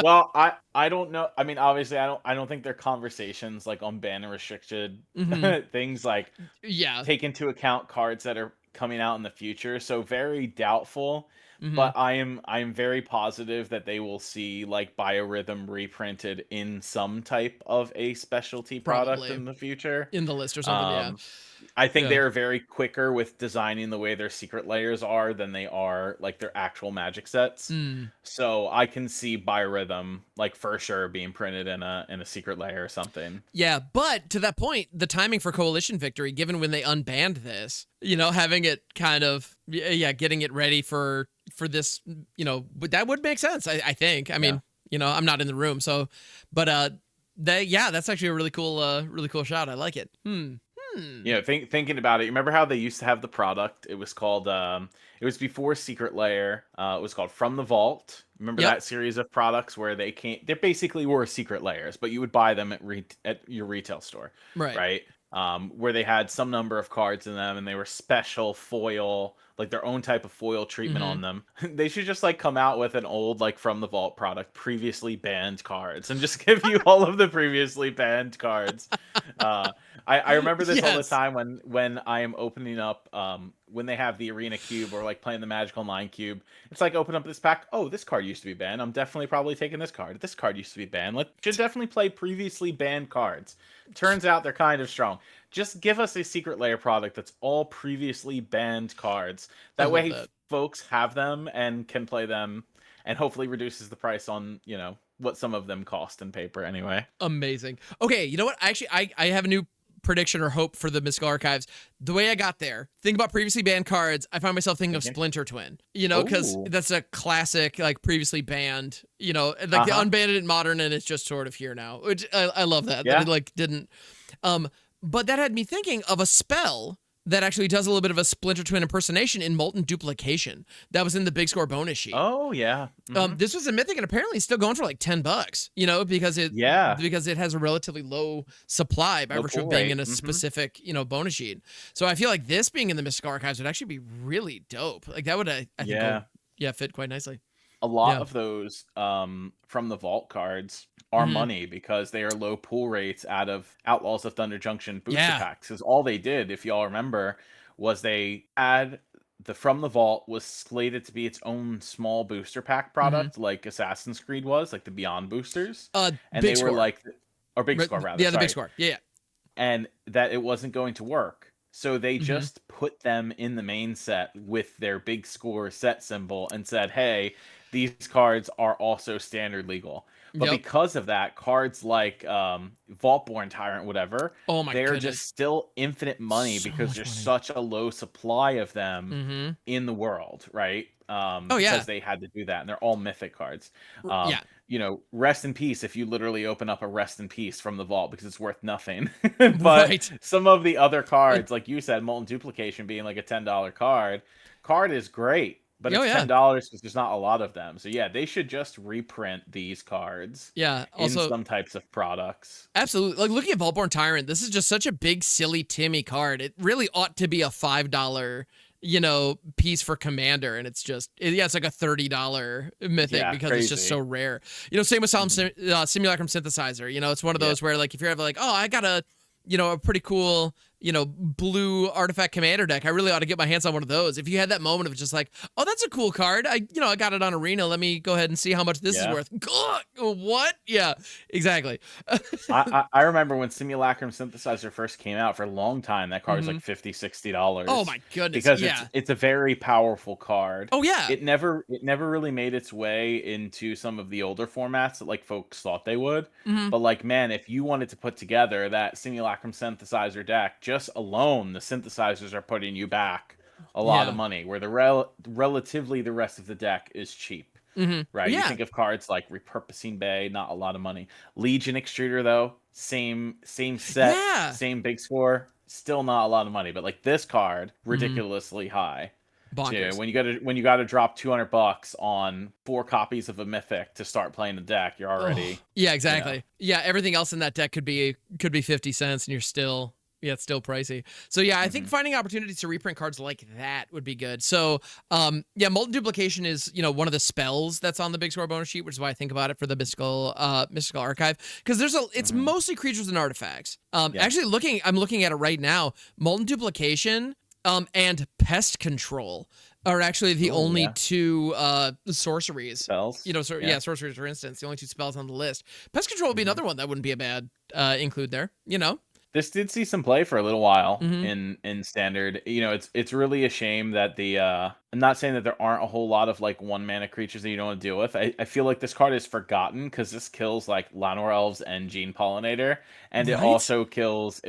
Well, I don't know. I mean, obviously, I don't think their conversations like on ban and restricted Mm-hmm. things like Yeah. take into account cards that are coming out in the future. So very doubtful. Mm-hmm. But I am very positive that they will see like Biorhythm reprinted in some type of a specialty product Probably in the future. in the list or something. Yeah. Um, I think Yeah. they are very quicker with designing the way their secret layers are than they are like their actual magic sets. Mm. So I can see Biorhythm like for sure being printed in a secret layer or something. Yeah, but to that point, the timing for Coalition Victory, given when they unbanned this, having it kind of, yeah, getting it ready for this, that would make sense. I think. I Yeah. mean, I'm not in the room, so, but that's actually a really cool shot. I like it. You know, thinking about it, you remember how they used to have the product? It was called it was before Secret Layer. It was called From the Vault. Remember Yep. that series of products where they basically were secret layers, but you would buy them at your retail store, Right. right? Where they had some number of cards in them and they were special foil, like their own type of foil treatment Mm-hmm. on them. They should just like come out with an old like From the Vault product, previously banned cards, and just give you all of the previously banned cards. Uh, I remember this all the Yes. time when I am opening up when they have the arena cube or like playing the Magic Online cube. It's like open up this pack. Oh, this card used to be banned. I'm definitely probably taking this card. This card used to be banned. Should definitely play previously banned cards. Turns out they're kind of strong. Just give us a secret layer product that's all previously banned cards. I That love way that. folks have them and can play them and hopefully reduces the price on, what some of them cost in paper anyway. Amazing. Okay, you know what? Actually, I have a new prediction or hope for the Mystical Archives. The way I got there, think about previously banned cards. I find myself thinking of Thinking. Splinter Twin, because Oh. that's a classic, like previously banned, like they Uh-huh. unbanned it in modern and it's just sort of here now, which I love that Yeah. it like didn't. But that had me thinking of a spell that actually does a little bit of a Splinter Twin impersonation in Molten Duplication. That was in the big score bonus sheet. Oh yeah. This was a mythic and apparently it's still going for like $10, Yeah. because it has a relatively low supply by Low virtue pull of being rate. in a specific, bonus sheet. So I feel like this being in the Mystic Archives would actually be really dope. Like that would, I think, Yeah. fit quite nicely. A lot Yeah. of those from the vault cards are Mhm. money because they are low pull rates out of Outlaws of Thunder Junction booster Yeah. packs. Because all they did, if y'all remember, was they had the From the Vault was slated to be its own small booster pack Mhm. product, like Assassin's Creed was, like the Beyond boosters, and Big they were score. like, or Big Score rather, Yeah, the big sorry, score. Yeah. and that it wasn't going to work. So they Mm-hmm. just put them in the main set with their big score set symbol and said, hey, these cards are also standard legal. But Yep. because of that, cards like Vaultborn Tyrant, whatever, Oh my they're goodness. just still infinite money So because much there's money. such a low supply of them Mm-hmm. in the world, right? Oh yeah. Because they had to do that, and they're all mythic cards. Um, Yeah. Rest in peace if you literally open up a rest in peace from the vault because it's worth nothing. But Right. some of the other cards, like you said, Molten Duplication being like a $10 card is great, but Oh it's yeah. $10 because there's not a lot of them. So yeah, they should just reprint these cards Yeah. in Also, some types of products. absolutely. Like looking at Vaultborn Tyrant, this is just such a big, silly Timmy card. It really ought to be a $5, piece for Commander, and it's just, it's like a $30 mythic Yeah, because it's just so crazy. rare. Same with Mhm. Simulacrum Synthesizer. It's one of Yeah. those where like if you're ever like, oh, I got a pretty cool, blue artifact commander deck. I really ought to get my hands on one of those. If you had that moment of just like, oh, that's a cool card. I got it on Arena. Let me go ahead and see how much this is Yeah. worth. What? Yeah, exactly. I remember when Simulacrum Synthesizer first came out for a long time, that card was like Mhm. $50, $60 Oh my goodness. because it's Yeah. it's a very powerful card. Oh yeah. It never really made its way into some of the older formats that like folks thought they would. Mhm. But like man, if you wanted to put together that Simulacrum Synthesizer deck, just alone the synthesizers are putting you back a lot of Yeah. money, where relatively the rest of the deck is cheap. right? You Yeah. think of cards like Repurposing Bay, not a lot of money. Legion Extruder, though, same set, Yeah. same big score, still not a lot of money. But like this card, Mm-hmm. ridiculously high. Too. Bonkers. When you got to drop $200 on 4 copies of a Mythic to start playing the deck, you're Oh, already, yeah, you know. exactly. Yeah, everything else in that deck could be 50 cents and you're still it's still pricey. So yeah, I think finding opportunities to reprint cards like that would be good. So yeah, Molten Duplication is, one of the spells that's on the big score bonus sheet, which is why I think about it for the mystical archive. Because it's mostly creatures and artifacts. Actually I'm looking at it right now. Molten Duplication and Pest Control are actually the only two sorceries. Spells. Sorceries, for instance, the only two spells on the list. Pest Control would be another one that wouldn't be a bad include there, This did see some play for a little while in Standard. It's really a shame that I'm not saying that there aren't a whole lot of like 1-mana creatures that you don't want to deal with. I feel like this card is forgotten because this kills like Llanowar Elves and Gene Pollinator, and it also kills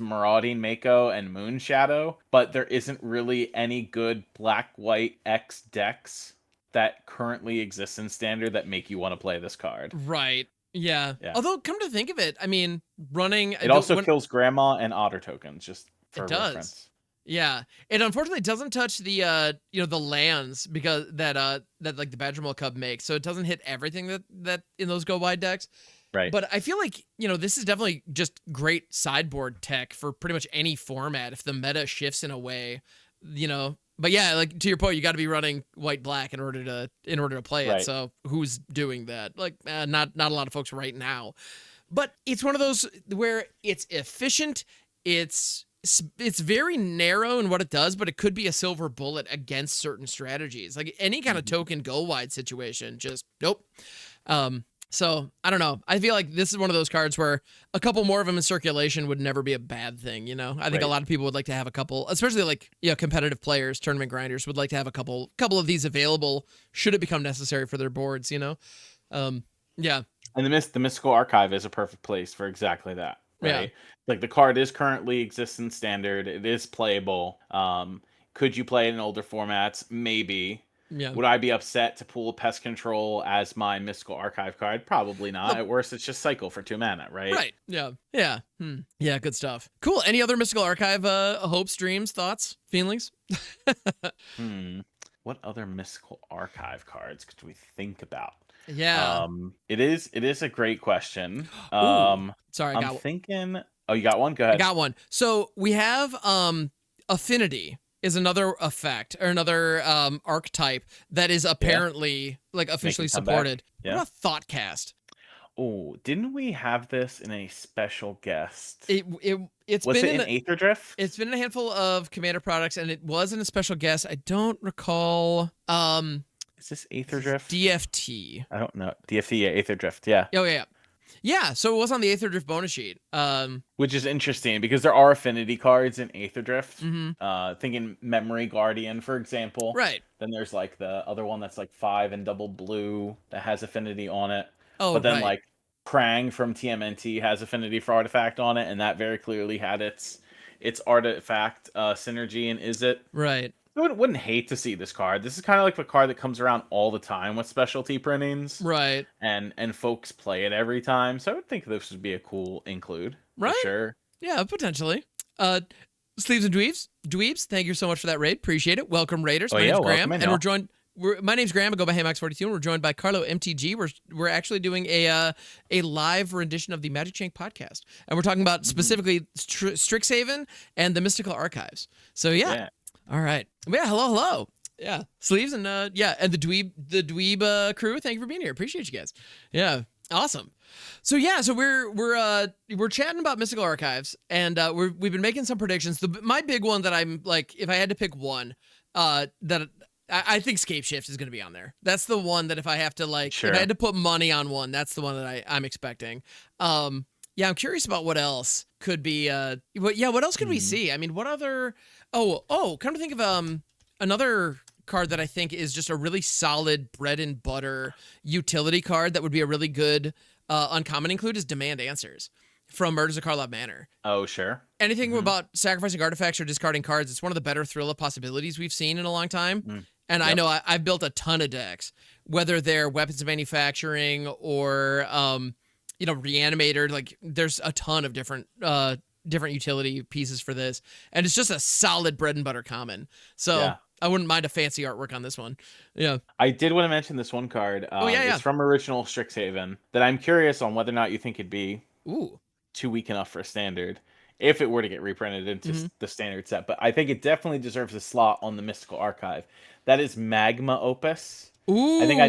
Marauding Mako and Moon Shadow. But there isn't really any good Black-White X decks that currently exist in Standard that make you want to play this card. Right. Yeah. Although, come to think of it, I mean, running... It also kills Grandma and Otter tokens, just for reference. Yeah. It unfortunately doesn't touch the, the lands because that like the Badgermole Cub makes, so it doesn't hit everything that in those go wide decks. Right. But I feel like, this is definitely just great sideboard tech for pretty much any format if the meta shifts in a way, But yeah, like to your point, you got to be running white-black in order to play it. So who's doing that? Like, not a lot of folks right now. But it's one of those where it's efficient. It's very narrow in what it does, but it could be a silver bullet against certain strategies. Like any kind of token go wide situation, just nope. So I don't know. I feel like this is one of those cards where a couple more of them in circulation would never be a bad thing. I think a lot of people would like to have a couple, especially like competitive players, tournament grinders would like to have a couple of these available should it become necessary for their boards. Yeah. And the Mystical Archive is a perfect place for exactly that. Right. Yeah. Like the card currently exists in Standard. It is playable. Could you play it in older formats? Maybe. Yeah. Would I be upset to pull Pest Control as my Mystical Archive card? Probably not. At worst, it's just cycle for 2 mana, right? Right. Yeah. Yeah. Yeah, good stuff. Cool. Any other Mystical Archive hopes, dreams, thoughts, feelings? What other Mystical Archive cards could we think about? Yeah. It is a great question. Sorry, I'm thinking. Oh, you got one? Go ahead. I got one. So we have Affinity is another effect or another archetype that is apparently like officially supported. Yeah. What about Thoughtcast? Oh, didn't we have this in a special guest? It's was been in Aether Drift? It's been in a handful of Commander products, and it was in a special guest. I don't recall. Is this Aether Drift? DFT. I don't know. DFT, yeah, Aether Drift, yeah. Oh yeah. Yeah, so it was on the Aether Drift bonus sheet. Which is interesting because there are affinity cards in Aether Drift. Thinking Memory Guardian, for example. Right. Then there's like the other one that's like 5 and double blue that has affinity on it. Oh, but then like Krang from TMNT has affinity for artifact on it, and that very clearly had its artifact synergy in Is It. Right. I wouldn't hate to see this card. This is kind of like a card that comes around all the time with specialty printings. Right. And folks play it every time. So I would think this would be a cool include. Right. For sure. Yeah, potentially. Sleeves and Dweebs, thank you so much for that raid. Appreciate it. Welcome, Raiders. My name's Graham. And we're joined... my name's Graham. I go by HeyMax42, and we're joined by CarloMTG. We're actually doing a live rendition of the MagicJank podcast, and we're talking about specifically Strixhaven and the Mystical Archives. So yeah. All right. Yeah. Hello. Yeah. Sleeves and and the Dweeb crew. Thank you for being here. Appreciate you guys. Yeah. Awesome. So yeah. So we're chatting about Mystical Archives, and we've been making some predictions. My big one that I'm like, if I had to pick one, that I think Scape Shift is going to be on there. That's the one that if I have to if I had to put money on one, that's the one that I'm expecting. I'm curious about what else could be. What else could we see? I mean, what other? Come to think of another card that I think is just a really solid bread and butter utility card that would be a really good uncommon include is Demand Answers from Murders of Karlov Manor. Oh, sure. Anything about sacrificing artifacts or discarding cards, it's one of the better thrill of possibilities we've seen in a long time. And I know I've built a ton of decks, whether they're weapons manufacturing or, reanimator. Like there's a ton of different utility pieces for this. And it's just a solid bread and butter common. So I wouldn't mind a fancy artwork on this one. Yeah. I did want to mention this one card. It's from original Strixhaven that I'm curious on whether or not you think it'd be too weak enough for a standard if it were to get reprinted into the standard set. But I think it definitely deserves a slot on the Mystical Archive. That is Magma Opus. Ooh. I think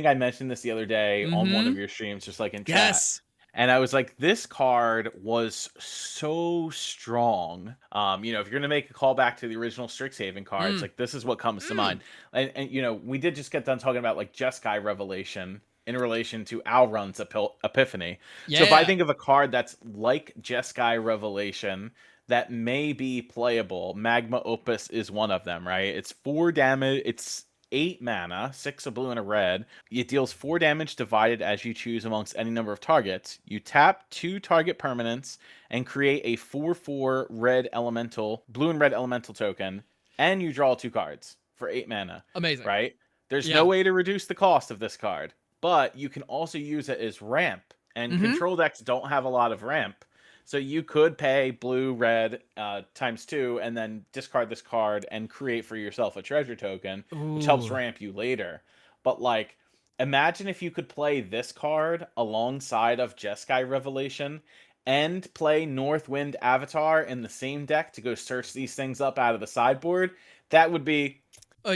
I mentioned this the other day on one of your streams, just like in chat. Yes. And I was like, this card was so strong. If you're gonna make a callback to the original Strixhaven cards, like this is what comes to mind. And we did just get done talking about like Jeskai Revelation in relation to Alrun's Epiphany. Yeah. So if I think of a card that's like Jeskai Revelation that may be playable, Magma Opus is one of them, right? It's 4 damage. It's 8 mana, 6 a blue and a red. It deals 4 damage divided as you choose amongst any number of targets. You tap 2 target permanents and create a 4/4 red elemental, blue and red elemental token, and you draw 2 cards for 8 mana. Amazing. Right? There's no way to reduce the cost of this card, but you can also use it as ramp, and control decks don't have a lot of ramp. So you could pay blue, red ×2 and then discard this card and create for yourself a treasure token, which helps ramp you later. But like, imagine if you could play this card alongside of Jeskai Revelation and play Northwind Avatar in the same deck to go search these things up out of the sideboard. That would be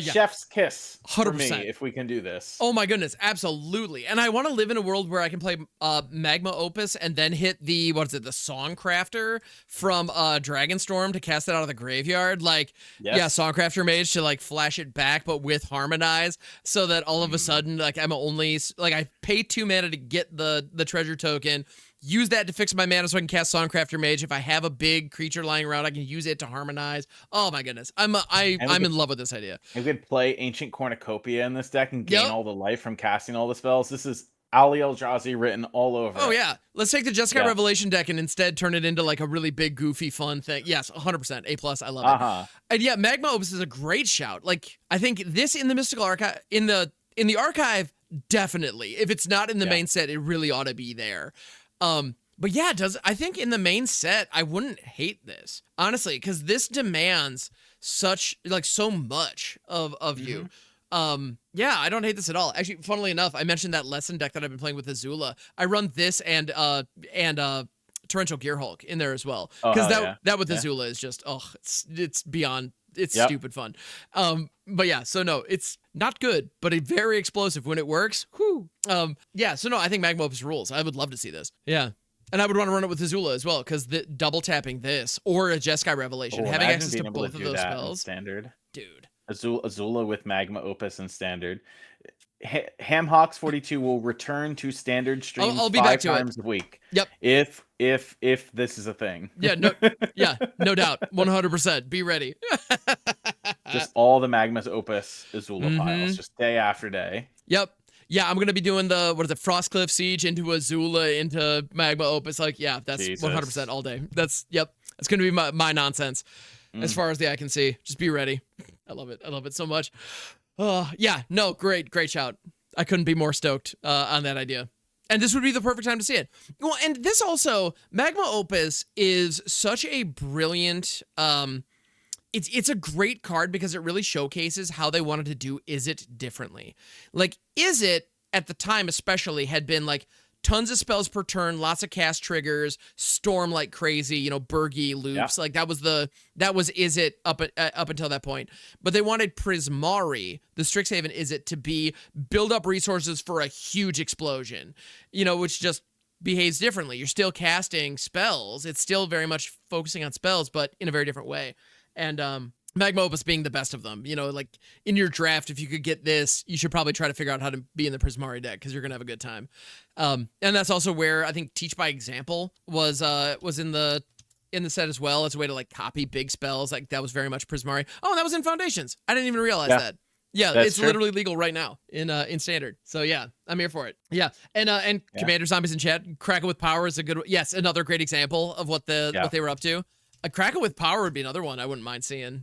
chef's kiss 100%. For me if we can do this. Oh my goodness, absolutely. And I want to live in a world where I can play Magma Opus and then hit the Songcrafter from Dragonstorm to cast it out of the graveyard. Like, Songcrafter Mage to like flash it back, but with Harmonize, so that all of a sudden, like I'm only like I pay 2 mana to get the treasure token. Use that to fix my mana so I can cast Songcrafter Mage. If I have a big creature lying around, I can use it to harmonize. Oh my goodness. I'm in love with this idea. You could play Ancient Cornucopia in this deck and gain all the life from casting all the spells. This is Ali Eldrazi written all over. Oh yeah. Let's take the Jeskai Revelation deck and instead turn it into like a really big, goofy, fun thing. Yes, 100%. A+. I love it. And yeah, Magma Opus is a great shout. Like, I think this in the Mystical Archive, in the archive, definitely. If it's not in the main set, it really ought to be there. But yeah, I think in the main set, I wouldn't hate this, honestly, because this demands so much of you. Yeah, I don't hate this at all. Actually, funnily enough, I mentioned that lesson deck that I've been playing with Azula. I run this and Torrential Gearhulk in there as well. Because that with Azula is just, it's beyond, it's stupid fun. But yeah, so no, it's not good, but very explosive when it works. Whew. Yeah, so no, I think Magma Opus rules. I would love to see this. Yeah. And I would want to run it with Azula as well, because the double tapping this or a Jeskai Revelation, having access to both of those spells. Standard. Dude. Azula with Magma Opus and standard. Hamhawks42 will return to standard streams I'll be 5 back to times a week. Yep. If this is a thing. Yeah, no doubt. 100%. Be ready. Just all the Magma Opus Azula piles, just day after day. Yep. Yeah, I'm gonna be doing the Frostcliff Siege into Azula into Magma Opus. Like, yeah, that's 100% all day. That's gonna be my nonsense as far as the eye can see. Just be ready. I love it. I love it so much. Yeah, no, great shout. I couldn't be more stoked on that idea. And this would be the perfect time to see it. Well, and this also, Magma Opus is such a brilliant. It's a great card because it really showcases how they wanted to do Izzet differently. Like, Izzet, at the time especially, had been like tons of spells per turn, lots of cast triggers, storm like crazy, Burgy loops. Like, that was Izzet up until that point. But they wanted Prismari, the Strixhaven Izzet, to be build up resources for a huge explosion, which just behaves differently. You're still casting spells. It's still very much focusing on spells, but in a very different way. And Magma Opus being the best of them. Like in your draft, if you could get this, you should probably try to figure out how to be in the Prismari deck because you're going to have a good time. And that's also where I think Teach by Example was in the set as well as a way to like copy big spells. Like that was very much Prismari. Oh, that was in Foundations. I didn't even realize that. Yeah, it's true. Literally legal right now in Standard. So yeah, I'm here for it. Yeah, and Commander Zombies in chat. Kraken with Power is a good. Yes, another great example of what they were up to. A Kraken with Power would be another one I wouldn't mind seeing.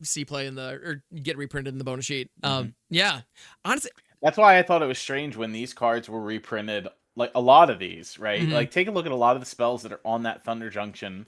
see play or get reprinted in the bonus sheet. Yeah, honestly, That's why I thought it was strange when these cards were reprinted. Like a lot of these, right? mhm. Like take a look at a lot of the spells that are on that Thunder Junction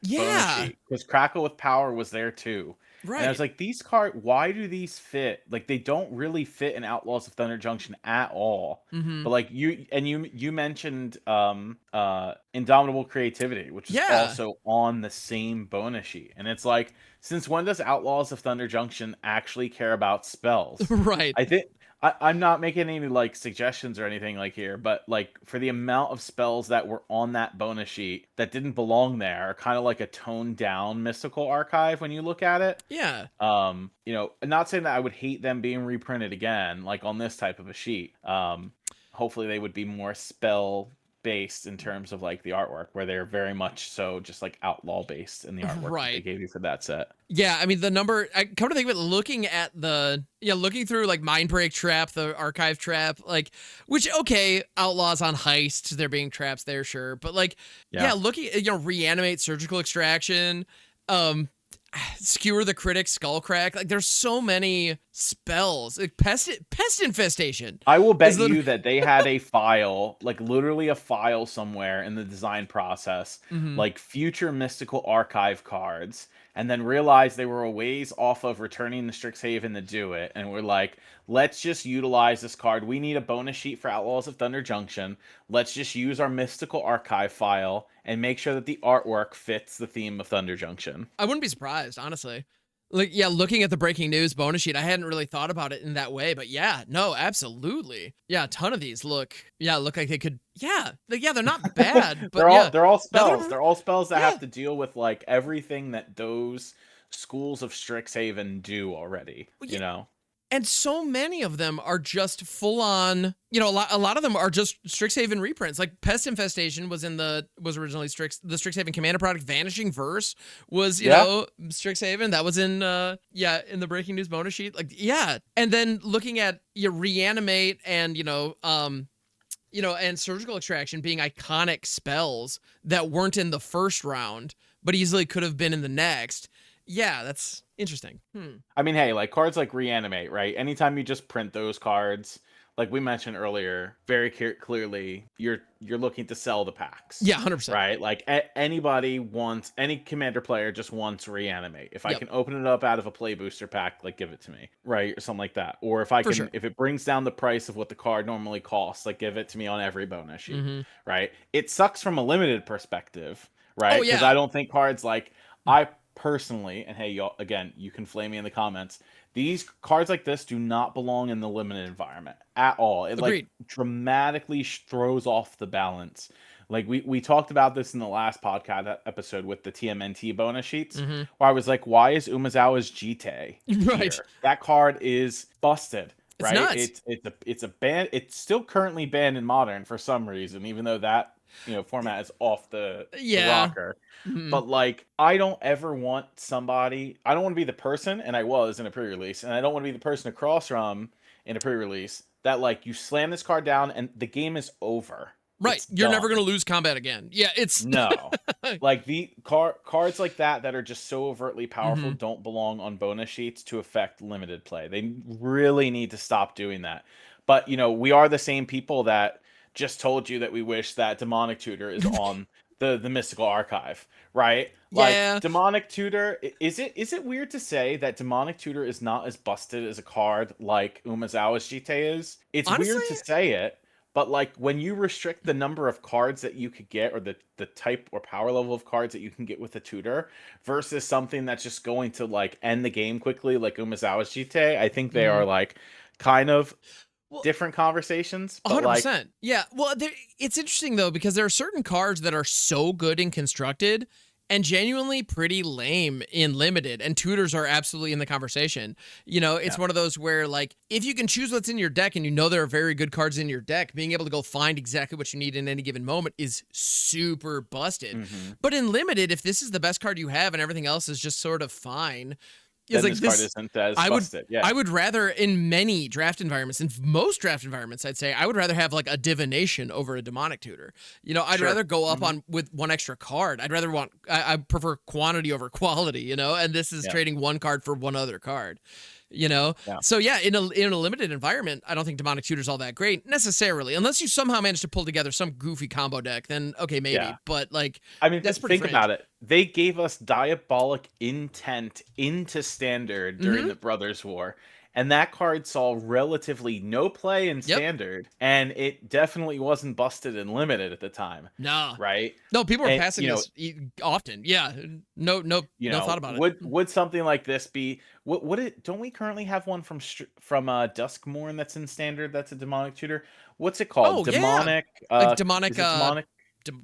bonus Yeah, sheet, because Crackle with Power was there too. And I was right. like, these cards, why do these fit? Like they don't really fit in Outlaws of Thunder Junction at all. Hmm. But like you mentioned Indomitable Creativity, which is Yeah, also on the same bonus sheet. And it's like, since when does Outlaws of Thunder Junction actually care about spells? right. I think I'm not making any like suggestions or anything like here, but like for the amount of spells that were on that bonus sheet that didn't belong there, are kind of like a toned down mystical archive when you look at it. Yeah. I'm not saying that I would hate them being reprinted again, like on this type of a sheet. Hopefully they would be more spell based in terms of like the artwork, where they're very much so just like outlaw based in the artwork that they Right. gave you for that set. Yeah, I mean the number. I come to think of it, looking through like Mindbreak Trap, the archive trap, like which okay, outlaws on heists, there being traps there, sure, but like Yeah. looking reanimate surgical extraction, skewer the critic skull crack. Like there's so many spells. Like pest infestation. I will bet is lit- you that they had a file, like literally a file somewhere in the design process, Mhm. like future mystical archive cards, and then realized they were a ways off of returning the Strixhaven to do it, and we're like, let's just utilize this card. We need a bonus sheet for Outlaws of Thunder Junction. Let's just use our mystical archive file and make sure that the artwork fits the theme of Thunder Junction. I wouldn't be surprised, honestly. Like, yeah, looking at the breaking news bonus sheet, I hadn't really thought about it in that way, but yeah, no, absolutely. Yeah, a ton of these look like they could, they're not bad, but they're all spells. them, They're all spells that yeah, have to deal with like everything that those schools of Strixhaven do already. well, You yeah, know. and so many of them are just full on, a lot of them are just Strixhaven reprints. Like Pest Infestation was originally the Strixhaven Commander product. Vanishing Verse was, Strixhaven. That was in in the breaking news bonus sheet. Like, yeah. And then looking at Reanimate and, and Surgical Extraction being iconic spells that weren't in the first round, but easily could have been in the next. Yeah, that's interesting. I mean, hey, like cards like Reanimate, right? Anytime you just print those cards, like we mentioned earlier, very clearly, you're looking to sell the packs. Yeah, 100%. Right? Like any commander player just wants Reanimate. If I Yep. can open it up out of a play booster pack, like give it to me, right? Or something like that. Or if if it brings down the price of what the card normally costs, like give it to me on every bonus sheet, right? It sucks from a limited perspective, right? Oh, Because yeah. I don't think cards like I personally, and hey, y'all, again, you can flame me in the comments. These cards like this do not belong in the limited environment at all. It Agreed. like dramatically throws off the balance. Like we talked about this in the last podcast episode with the TMNT bonus sheets, where I was like, why is Umezawa's Jite Right. here? That card is busted. It's Right? nuts. It's a ban. It's still currently banned in Modern for some reason, even though that format is off the rocker. But like, I don't ever want I don't want to be the person, and I was in a pre-release, and I don't want to be the person across from in a pre-release that like you slam this card down and the game is over. Right. It's You're never done. going to lose combat again. Yeah, it's No. Like the cards like that are just so overtly powerful don't belong on bonus sheets to affect limited play. They really need to stop doing that. But we are the same people that just told you that we wish that Demonic Tutor is on the mystical archive, right? Yeah. Like Demonic Tutor, is it weird to say that Demonic Tutor is not as busted as a card like Umezawa's Jite is? It's Honestly, weird to say it. But like when you restrict the number of cards that you could get, or the type or power level of cards that you can get with a tutor, versus something that's just going to like end the game quickly, like Umezawa's Jite, I think they are like kind of different conversations. But 100%. Like, yeah. Well, it's interesting though, because there are certain cards that are so good and constructed and genuinely pretty lame in limited, and tutors are absolutely in the conversation. It's one of those where like, if you can choose what's in your deck and there are very good cards in your deck, being able to go find exactly what you need in any given moment is super busted. But in limited, if this is the best card you have and everything else is just sort of fine, then like this card isn't as I would busted. Yeah. I would rather, in many draft environments, in most draft environments, I'd say I would rather have like a divination over a demonic tutor. You know, I'd Sure. rather go up on with one extra card. I prefer quantity over quality, you know, and this is trading one card for one other card. You know, so yeah, in a limited environment, I don't think demonic tutor's all that great necessarily, unless you somehow manage to pull together some goofy combo deck. Then okay, maybe, but like, I mean, that's pretty think about it. They gave us Diabolic Intent into Standard during the Brothers War, and that card saw relatively no play in Standard, and it definitely wasn't busted in Limited at the time. Nah, right? No, people are passing this often. Yeah, no thought about it. Would something like this be? Would it? Don't we currently have one from Duskmourn that's in Standard? That's a demonic tutor. What's it called? Demonic. Like demonic. Demonic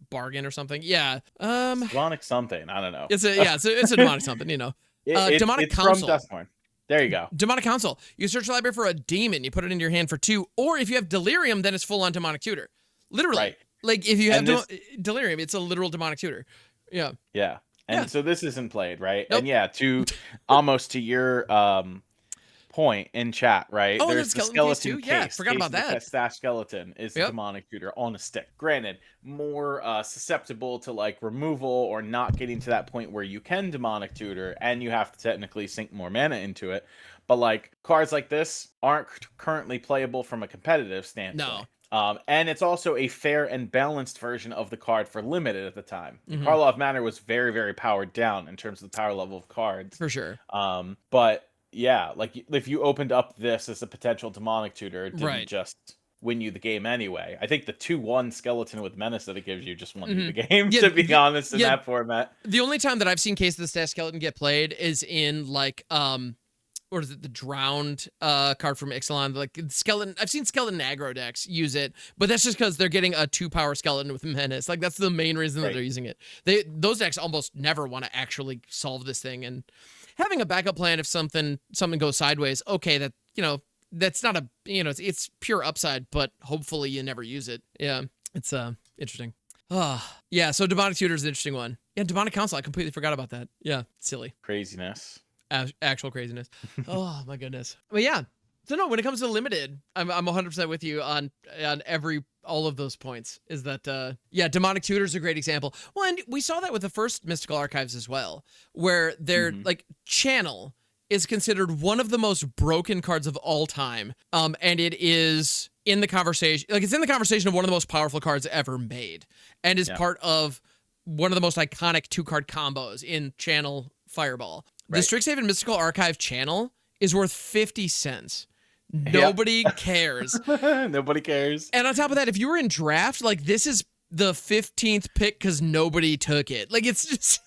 bargain or something. Yeah. Demonic something. I don't know. It's a demonic something. You know. Demonic it's Council. From Duskmourn. There you go. Demonic Council. You search the library for a demon. You put it into your hand for 2. Or if you have Delirium, then it's full on demonic tutor. Literally. Right. Like if you have Delirium, it's a literal demonic tutor. Yeah. Yeah. And so this isn't played, right? Nope. And yeah, almost to your point in chat, right? Oh, there's the skeleton case. Yeah, forgot about that. Stash skeleton is a demonic tutor on a stick. Granted, more susceptible to like removal or not getting to that point where you can demonic tutor, and you have to technically sink more mana into it. But like cards like this aren't currently playable from a competitive standpoint. No. And it's also a fair and balanced version of the card for Limited at the time. Karlov Manor was very, very powered down in terms of the power level of cards. For sure. But yeah, like if you opened up this as a potential demonic tutor, it didn't just win you the game anyway. I think the 2/1 skeleton with menace that it gives you just won you the game, to be honest, in that format. The only time that I've seen Case of the Stash Skeleton get played is in like or is it the Drowned card from Ixalan? Like skeleton, I've seen skeleton aggro decks use it, but that's just because they're getting a 2-power skeleton with menace. Like that's the main reason that they're using it. Those decks almost never want to actually solve this thing, and having a backup plan if something goes sideways. Okay, that that's not a it's pure upside, but hopefully you never use it. Yeah, it's interesting. Yeah. So demonic tutor is an interesting one. Yeah, demonic council. I completely forgot about that. Yeah, silly Craziness. Actual craziness. Oh my goodness. But yeah. So no, when it comes to limited, I'm 100% with you on all of those points. Is that yeah, demonic tutor is a great example. Well, and we saw that with the first Mystical Archives as well, where they're like Channel is considered one of the most broken cards of all time. And it is in the conversation, like it's in the conversation of one of the most powerful cards ever made, and is part of one of the most iconic 2-card combos in Channel Fireball. The Strixhaven Mystical Archive Channel is worth 50 cents. Nobody cares. Nobody cares. And on top of that, if you were in draft, like this is the 15th pick because nobody took it. Like it's just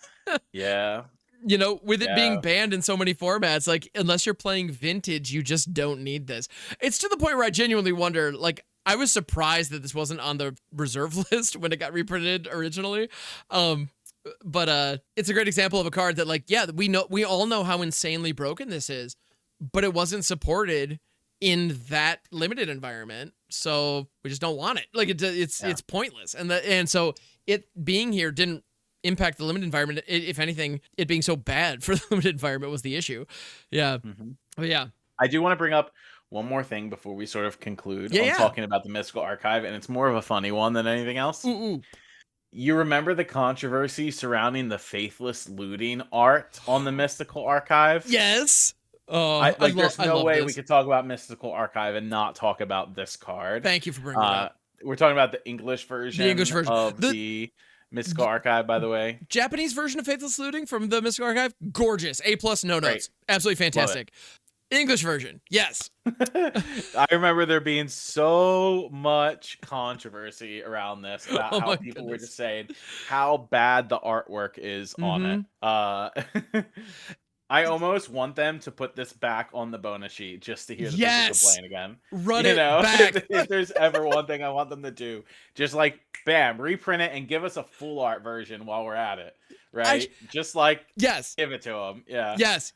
yeah. With it being banned in so many formats, like unless you're playing vintage, you just don't need this. It's to the point where I genuinely wonder, like I was surprised that this wasn't on the reserve list when it got reprinted originally. But it's a great example of a card that, like, yeah, we all know how insanely broken this is, but it wasn't supported in that limited environment, so we just don't want it. Like it's pointless, and so it being here didn't impact the limited environment. If anything, it being so bad for the limited environment was the issue. Yeah, but yeah, I do want to bring up one more thing before we sort of conclude on talking about the Mystical Archive, and it's more of a funny one than anything else. You remember the controversy surrounding the Faithless Looting art on the Mystical Archive? Yes. There's no way we could talk about Mystical Archive and not talk about this card. Thank you for bringing it up. We're talking about the English version of the Mystical Archive, by I Japanese version of Faithless Looting from the Mystical Archive, gorgeous. A+, no notes. Absolutely fantastic. English version, yes. I remember there being so much controversy around this about how people were just saying how bad the artwork is on it. I almost want them to put this back on the bonus sheet just to hear the people complain again. Run it back. If there's ever one thing I want them to do, just like, bam, reprint it and give us a full art version while we're at it. Right? Just like, give it to them. Yeah. Yes.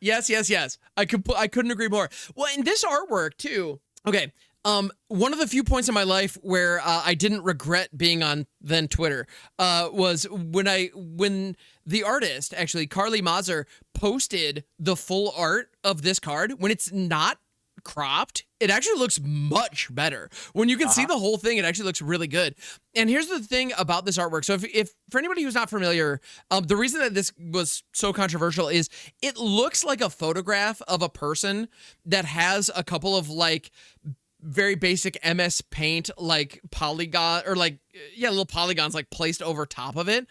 I couldn't agree more. Well, in this artwork too. Okay. One of the few points in my life where I didn't regret being on then Twitter was when the artist, actually Carly Mazur, posted the full art of this card. When it's not cropped, it actually looks much better. When you can see the whole thing, it actually looks really good. And here's the thing about this artwork. So if for anybody who's not familiar, the reason that this was so controversial is it looks like a photograph of a person that has a couple of like very basic MS Paint like polygon or like little polygons like placed over top of it.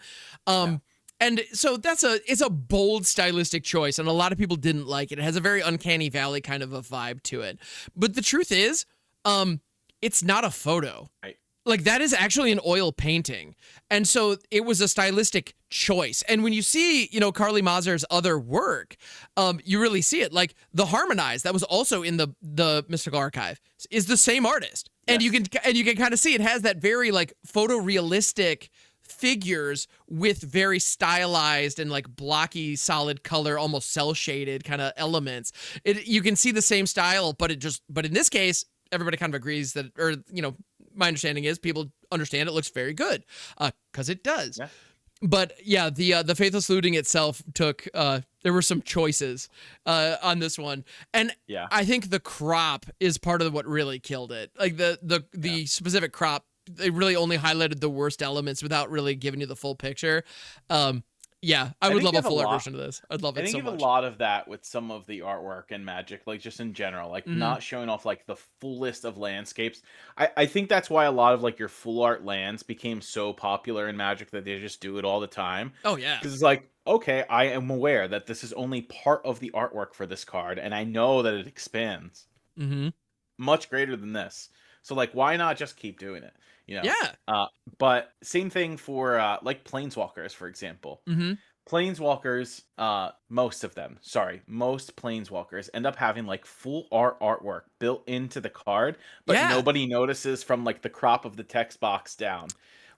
And so it's a bold stylistic choice, and a lot of people didn't like it. It has a very Uncanny Valley kind of a vibe to it. But the truth is, it's not a photo. Right. Like, that is actually an oil painting. And so it was a stylistic choice. And when you see, Carly Mazur's other work, you really see it. Like, the Harmonize, that was also in the Mystical Archive, is the same artist. Yes. And you can kind of see it has that very, like, photorealistic figures with very stylized and like blocky solid color, almost cell shaded kind of elements. You can see the same style, but in this case, everybody kind of agrees that, or my understanding is people understand it looks very good, because it does. Yeah. But yeah, the Faithless Looting itself took there were some choices on this one, and yeah, I think the crop is part of what really killed it. Like the specific crop, they really only highlighted the worst elements without really giving you the full picture. I would love a fuller version of this. I'd love it so much. I think you have a lot of that with some of the artwork and Magic, like just in general, like not showing off like the fullest of landscapes. I think that's why a lot of like your full art lands became so popular in Magic that they just do it all the time. Oh yeah. Because it's like, okay, I am aware that this is only part of the artwork for this card, and I know that it expands much greater than this. So like, why not just keep doing it? Yeah. But same thing for like Planeswalkers, for example. Planeswalkers, most Planeswalkers end up having like full artwork built into the card, but nobody notices from like the crop of the text box down,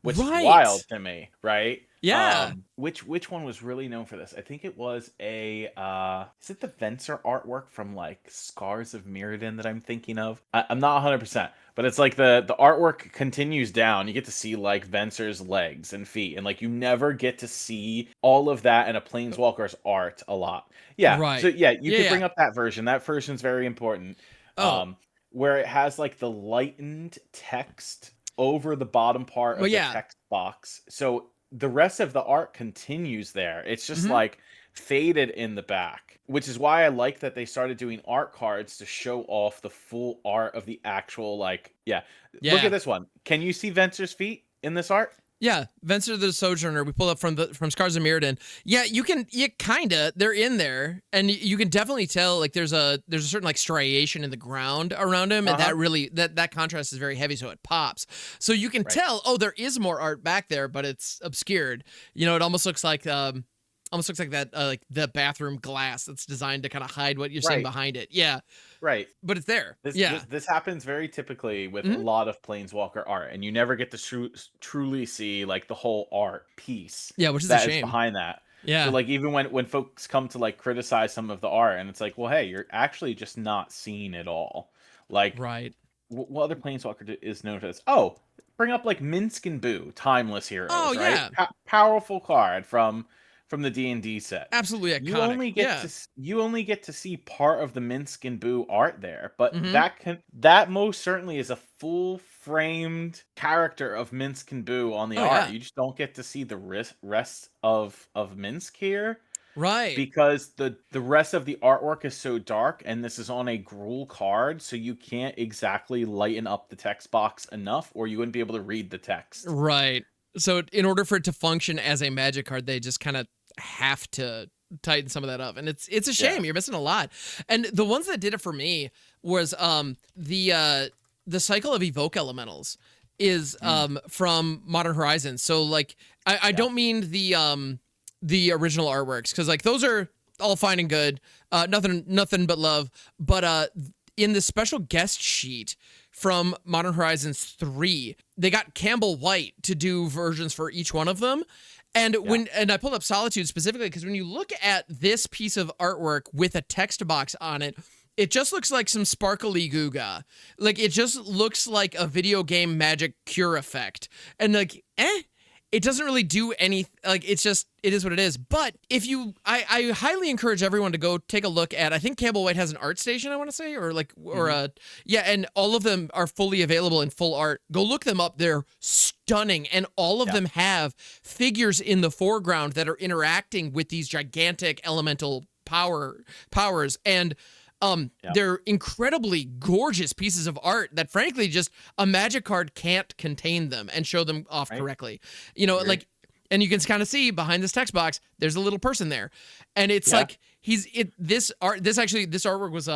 which is wild to me, right? Yeah. Which one was really known for this? I think it was is it the Venser artwork from like Scars of Mirrodin that I'm thinking of? I'm not 100%, but it's like the artwork continues down. You get to see like Venser's legs and feet, and like you never get to see all of that in a Planeswalker's art a lot. Yeah. Right. So yeah, you could bring up that version. That version's very important. Where it has like the lightened text over the bottom part of the text box. So the rest of the art continues there. It's just like faded in the back, which is why I like that they started doing art cards to show off the full art of the actual look at this one. Can you see Venser's feet in this art? Yeah, Venser the Sojourner. We pulled up from Scars of Mirrodin. Yeah, they're in there, and you can definitely tell like there's a certain like striation in the ground around him, and that really that contrast is very heavy, so it pops. So you can tell, there is more art back there, but it's obscured. It almost looks like that like the bathroom glass that's designed to kind of hide what you're seeing behind it. Yeah. Right. But it's there. This happens very typically with a lot of Planeswalker art, and you never get to truly see like the whole art piece. Yeah, which is a shame. Behind that. Yeah. So like even when folks come to like criticize some of the art, and it's like, well, hey, you're actually just not seeing it all. Like, what other Planeswalker is known for this? Oh, bring up like Minsk and Boo, Timeless Heroes. Oh, right? Yeah. Powerful card from the D&D set. Absolutely iconic. You only get to see part of the Minsk and Boo art there, but that most certainly is a full framed character of Minsk and Boo on the art. Yeah. You just don't get to see the rest of Minsk here. Right. Because the rest of the artwork is so dark, and this is on a Gruul card, so you can't exactly lighten up the text box enough, or you wouldn't be able to read the text. Right. So in order for it to function as a Magic card, they just kind of have to tighten some of that up, and it's a shame. You're missing a lot. And the ones that did it for me was the cycle of Evoke Elementals is from Modern Horizons. So like I don't mean the original artworks, because like those are all fine and good, nothing but love, but in the special guest sheet from Modern Horizons 3, they got Campbell White to do versions for each one of them. And and I pulled up Solitude specifically because when you look at this piece of artwork with a text box on it, it just looks like some sparkly Googa. Like, it just looks like a video game magic cure effect. And like, it doesn't really do any, like, it's just, it is what it is. But if you, I highly encourage everyone to go take a look at, I think Campbell White has an art station, I want to say, or like, or yeah, and all of them are fully available in full art. Go look them up. They're stunning. And all of them have figures in the foreground that are interacting with these gigantic elemental powers. And they're incredibly gorgeous pieces of art that, frankly, just a Magic card can't contain them and show them off correctly. You know, like, and you can kind of see behind this text box, there's a little person there, and it's like this artwork was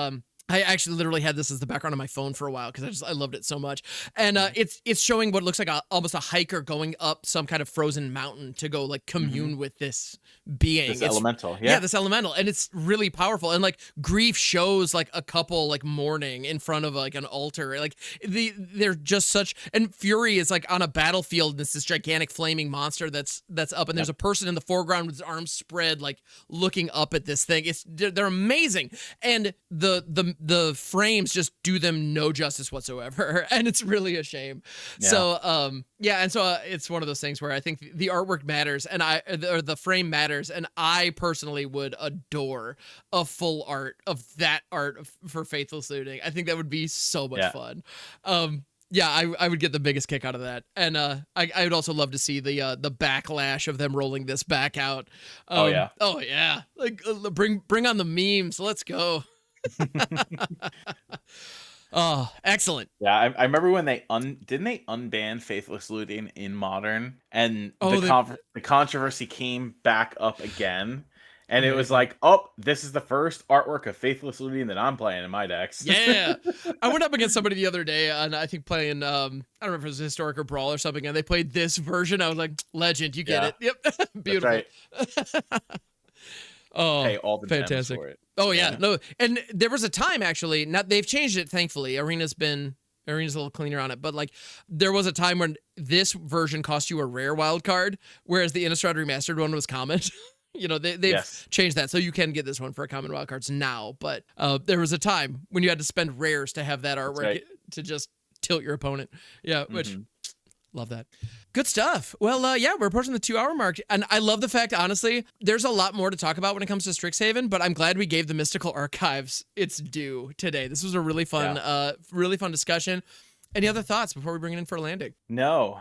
I actually literally had this as the background on my phone for a while because I loved it so much. And it's showing what looks like almost a hiker going up some kind of frozen mountain to go like commune with this being. This elemental. Yeah, this elemental. And it's really powerful. And like Grief shows like a couple like mourning in front of like an altar. Like they're just such, and Fury is like on a battlefield and it's this gigantic flaming monster that's up, and there's a person in the foreground with his arms spread like looking up at this thing. They're amazing. And the frames just do them no justice whatsoever, and it's really a shame. So it's one of those things where I think the artwork matters, and the frame matters, and I personally would adore a full art of that art for Faithless Looting. I think that would be so much fun. I would get the biggest kick out of that, and I would also love to see the backlash of them rolling this back out. Like bring on the memes. Let's go. Oh, excellent. Yeah, I remember when they didn't they unban Faithless Looting in Modern, and the controversy came back up again, and it was like, oh, this is the first artwork of Faithless Looting that I'm playing in my decks. Yeah. I went up against somebody the other day, and I think playing, I don't remember if it was Historic or Brawl or something, and they played this version. I was like, legend, you get it. Yep. Beautiful. That's right. Oh, pay all the fantastic for it. Oh yeah, no, and there was a time actually. Now they've changed it, thankfully. Arena's a little cleaner on it, but like there was a time when this version cost you a rare wild card, whereas the Innistrad Remastered one was common. You know, they've changed that, so you can get this one for a common wild cards now. But there was a time when you had to spend rares to have that artwork to just tilt your opponent. Yeah, which. Love that. Good stuff. Well, we're approaching the 2-hour mark, and I love the fact, honestly, there's a lot more to talk about when it comes to Strixhaven, but I'm glad we gave the Mystical Archives its due today. This was a really fun discussion. Any other thoughts before we bring it in for a landing? No,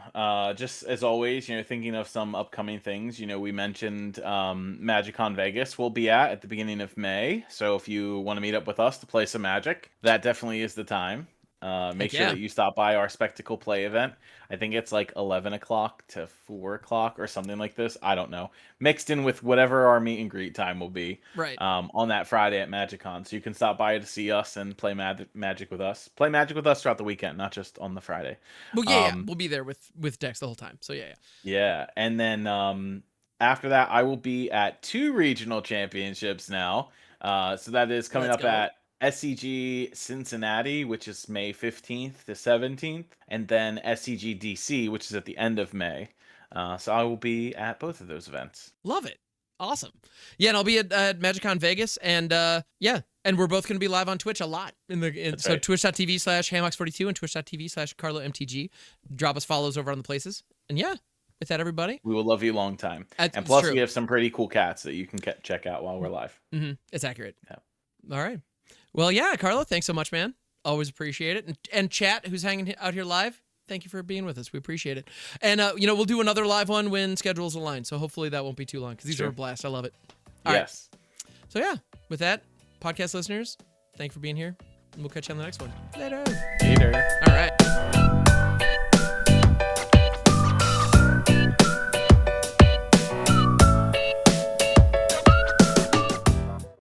just as always, thinking of some upcoming things. We mentioned MagicCon Vegas we'll be at the beginning of May, so if you want to meet up with us to play some Magic, that definitely is the time. Make sure that you stop by our Spectacle Play event. I think it's like 11 o'clock to 4 o'clock or something like this. I don't know. Mixed in with whatever our meet and greet time will be. Right. On that Friday at MagicCon. So you can stop by to see us and play Magic with us. Play Magic with us throughout the weekend, not just on the Friday. Well, we'll be there with decks the whole time. So yeah. Yeah. And then after that, I will be at 2 regional championships now. So that is coming up at SCG Cincinnati, which is May 15th to 17th, and then SCG DC, which is at the end of May. So I will be at both of those events. Love it. Awesome. Yeah, and I'll be at MagicCon Vegas, and and we're both going to be live on Twitch a lot. So twitch.tv/Hammox42 and twitch.tv/CarloMTG. Drop us follows over on the places. And with that, everybody, we will love you long time. And plus, we have some pretty cool cats that you can check out while we're live. It's accurate. Yeah. All right. Well, Carlo, thanks so much, man. Always appreciate it. And chat, who's hanging out here live, thank you for being with us. We appreciate it. And, we'll do another live one when schedules align. So hopefully that won't be too long because these are a blast. I love it. All right. So, with that, podcast listeners, thank you for being here. And we'll catch you on the next one. Later.